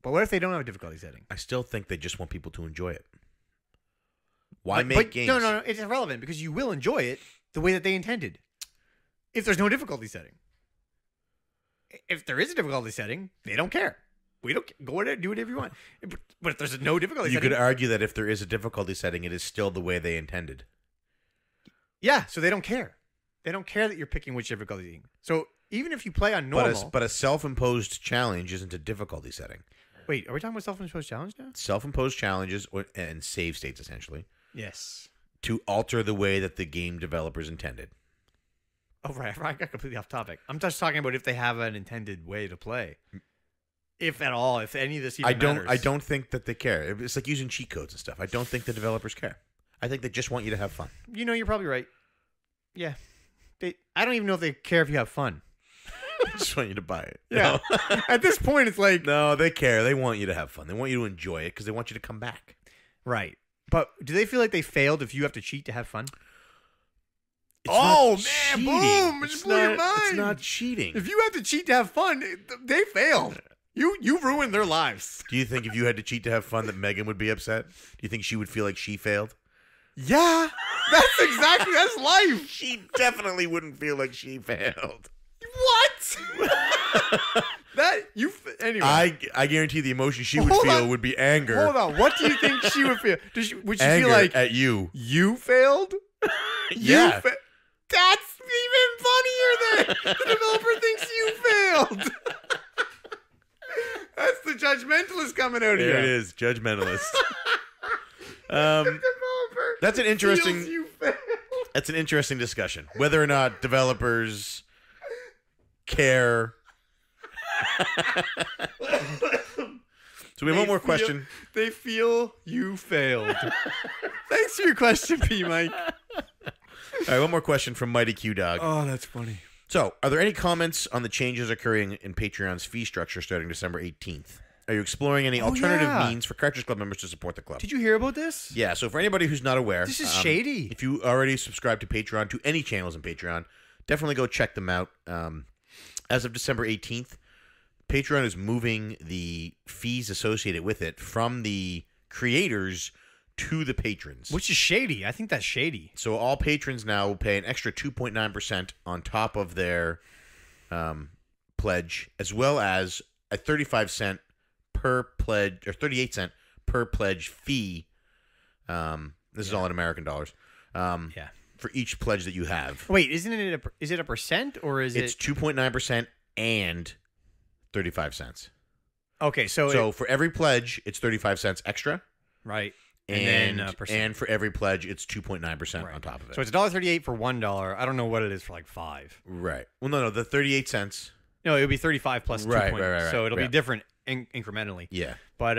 But what if they don't have a difficulty setting? I still think they just want people to enjoy it. Why make games? No. It's irrelevant because you will enjoy it the way that they intended. If there's no difficulty setting. If there is a difficulty setting, they don't care. We don't go in there, do whatever you want. But if there's no difficulty setting... You could argue that if there is a difficulty setting, it is still the way they intended. Yeah, so they don't care. They don't care that you're picking which difficulty setting. So even if you play on normal... But a self-imposed challenge isn't a difficulty setting. Wait, are we talking about self-imposed challenge now? Self-imposed challenges and save states, essentially. Yes. To alter the way that the game developers intended. Oh, right. I got completely off topic. I'm just talking about if they have an intended way to play. If at all, if any of this even matters. I don't think that they care. It's like using cheat codes and stuff. I don't think the developers care. I think they just want you to have fun. You know, you're probably right. Yeah. I don't even know if they care if you have fun. I just want you to buy it. Yeah. No. At this point, it's like... No, they care. They want you to have fun. They want you to enjoy it because they want you to come back. Right. But do they feel like they failed if you have to cheat to have fun? Cheating. Boom! It's blew your mind. It's not cheating. If you have to cheat to have fun, they failed. You ruined their lives. Do you think if you had to cheat to have fun that Megan would be upset? Do you think she would feel like she failed? Yeah. That's life. She definitely wouldn't feel like she failed. What? Anyway. I guarantee the emotion she would feel would be anger. Hold on. What do you think she would feel? Would she anger feel like at you? You failed? Yeah. That's even funnier than the developer thinks you failed. That's the judgmentalist coming out here. There it is, judgmentalist. The developer that's an interesting. feels you failed. That's an interesting discussion. Whether or not developers care. So we have one more question. They feel you failed. Thanks for your question, P. Mike. All right, one more question from Mighty Q Dog. Oh, that's funny. So, are there any comments on the changes occurring in Patreon's fee structure starting December 18th? Are you exploring any alternative means for Cartridge Club members to support the club? Did you hear about this? Yeah, so for anybody who's not aware... This is shady. If you already subscribe to Patreon, to any channels in Patreon, definitely go check them out. As of December 18th, Patreon is moving the fees associated with it from the creators to the patrons. Which is shady. I think that's shady. So all patrons now will pay an extra 2.9% on top of their pledge, as well as a 35-cent per pledge, or 38-cent per pledge fee. This is all in American dollars. Yeah. For each pledge that you have. Wait, is it a percent or is it's 2.9% and 35 cents. Okay, so for every pledge, it's 35 cents extra. Right. And then percent. And for every pledge, it's 2.9% on top of it. So it's $1.38 for $1. I don't know what it is for like $5. Right. Well, no, the 38 cents. No, it would be 35 plus 2 points. Right. So it'll be different incrementally. Yeah. But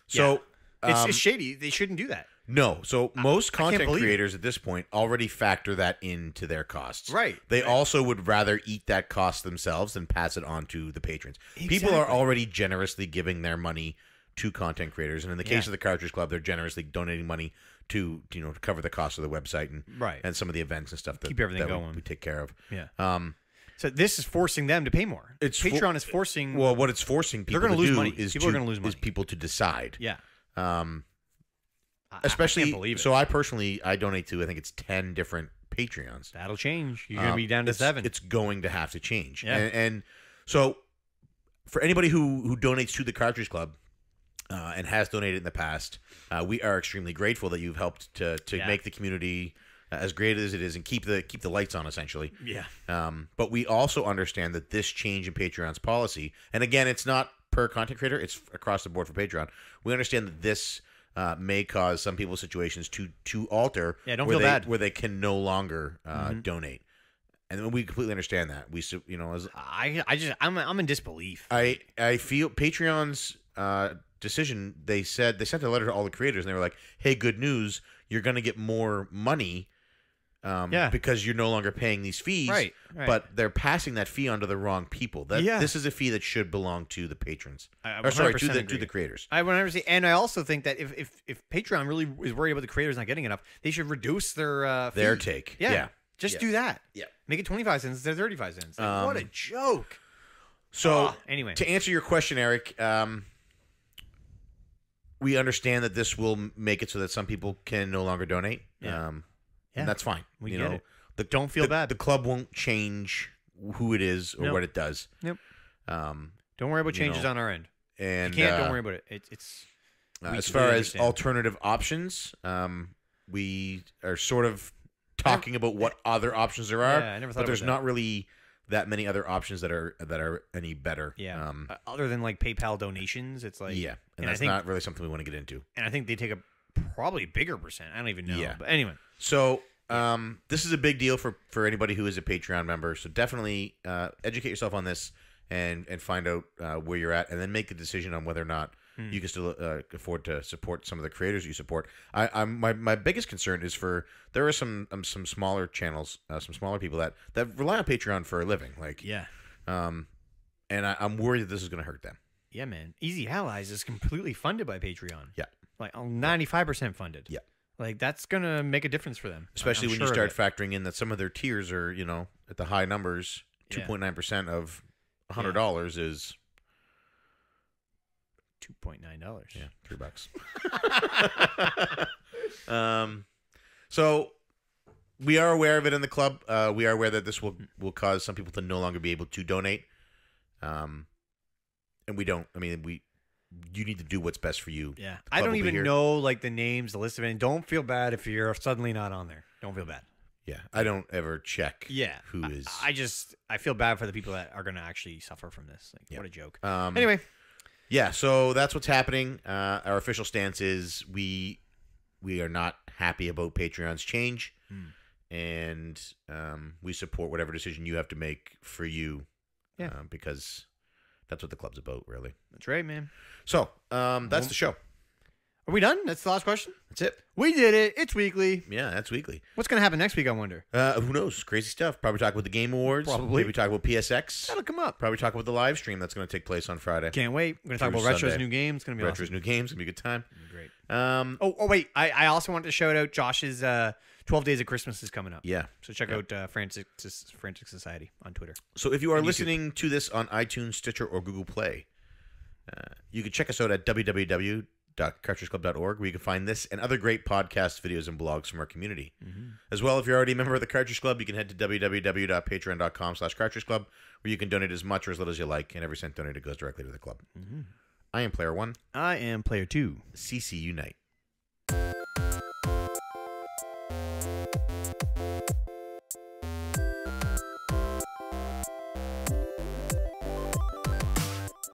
so it's shady. They shouldn't do that. No. So most content creators at this point already factor that into their costs. Right. They also would rather eat that cost themselves than pass it on to the patrons. Exactly. People are already generously giving their money to content creators. And in the case of the Cartridge Club, they're generously donating money to to cover the cost of the website and some of the events and stuff that keep everything going. We take care of. Yeah. So this is forcing them to pay more. Patreon is forcing. Well, what it's forcing people they're going to lose do money. is People are going to lose money. is people to decide. Yeah. Especially, I can't believe it. So I personally donate to, I think it's 10 different Patreons. That'll change. You're going to be down to 7. It's going to have to change. Yeah. And so for anybody who donates to the Cartridge Club and has donated in the past, we are extremely grateful that you've helped to make the community as great as it is and keep the lights on, essentially. Yeah. But we also understand that this change in Patreon's policy, and again, it's not per content creator, it's across the board for Patreon. We understand that this may cause some people's situations to alter. Yeah, don't feel bad. Where they can no longer donate, and we completely understand that. I'm in disbelief. I feel Patreon's decision. They sent a letter to all the creators, and they were like, "Hey, good news! You're going to get more money." Because you're no longer paying these fees, right. But they're passing that fee on to the wrong people. This is a fee that should belong to the patrons. To the creators. I 100%, and I also think that if Patreon really is worried about the creators not getting enough, they should reduce their fee. Take. Yeah. Just do that. Yeah. Make it 25 cents instead of 35 cents. What a joke. So anyway, to answer your question, Eric, we understand that this will make it so that some people can no longer donate. And that's fine. We get it. Don't feel bad. The club won't change who it is or what it does. Yep. Don't worry about changes on our end. And you can't. Don't worry about it. It's as far as alternative options, we are sort of talking about what other options there are. I never thought but there's about not really that many other options that are any better. Yeah. Other than like PayPal donations, it's like and that's not really something we want to get into. And I think they take a probably bigger percent. I don't even know. Yeah. But anyway. So this is a big deal for anybody who is a Patreon member. So definitely educate yourself on this and find out where you're at, and then make a decision on whether or not you can still afford to support some of the creators you support. My biggest concern is there are some smaller channels, some smaller people that rely on Patreon for a living. And I'm worried that this is going to hurt them. Yeah, man. Easy Allies is completely funded by Patreon. Yeah. Like 95% funded. Yeah. Like that's going to make a difference for them. Especially when you start factoring in that some of their tiers are, at the high numbers, 2.9% of $100 is $2.9. Yeah, $3. So we are aware of it in the club. We are aware that this will cause some people to no longer be able to donate. And we don't. I mean, you need to do what's best for you. Yeah, I don't even know like the names, the list of it. And don't feel bad if you're suddenly not on there. Don't feel bad. Yeah, I don't ever check. Yeah, who is? I feel bad for the people that are going to actually suffer from this. Like, what a joke. Anyway, yeah. So that's what's happening. Our official stance is we are not happy about Patreon's change, and we support whatever decision you have to make for you. Yeah, because that's what the club's about, really. That's right, man. So that's the show. Are we done? That's the last question? That's it. We did it. It's weekly. Yeah, that's weekly. What's going to happen next week, I wonder? Who knows? Crazy stuff. Probably talk about the Game Awards. Probably. Maybe talk about PSX. That'll come up. Probably talk about the live stream that's going to take place on Friday. Can't wait. We're going to talk about Retro's new games. It's going to be Retro's new games. It's going to be a good time. Great. Oh, wait. I also wanted to shout out Josh's 12 Days of Christmas is coming up. Yeah. So check out Frantic Society on Twitter. So if you are listening to this on iTunes, Stitcher, or Google Play, you can check us out at www.cartridgeclub.org, where you can find this and other great podcasts, videos, and blogs from our community. As well, if you're already a member of the Cartridge Club, you can head to www.patreon.com/cartridgeclub, where you can donate as much or as little as you like, and every cent donated goes directly to the club. I am Player 1. I am Player 2. CC Unite.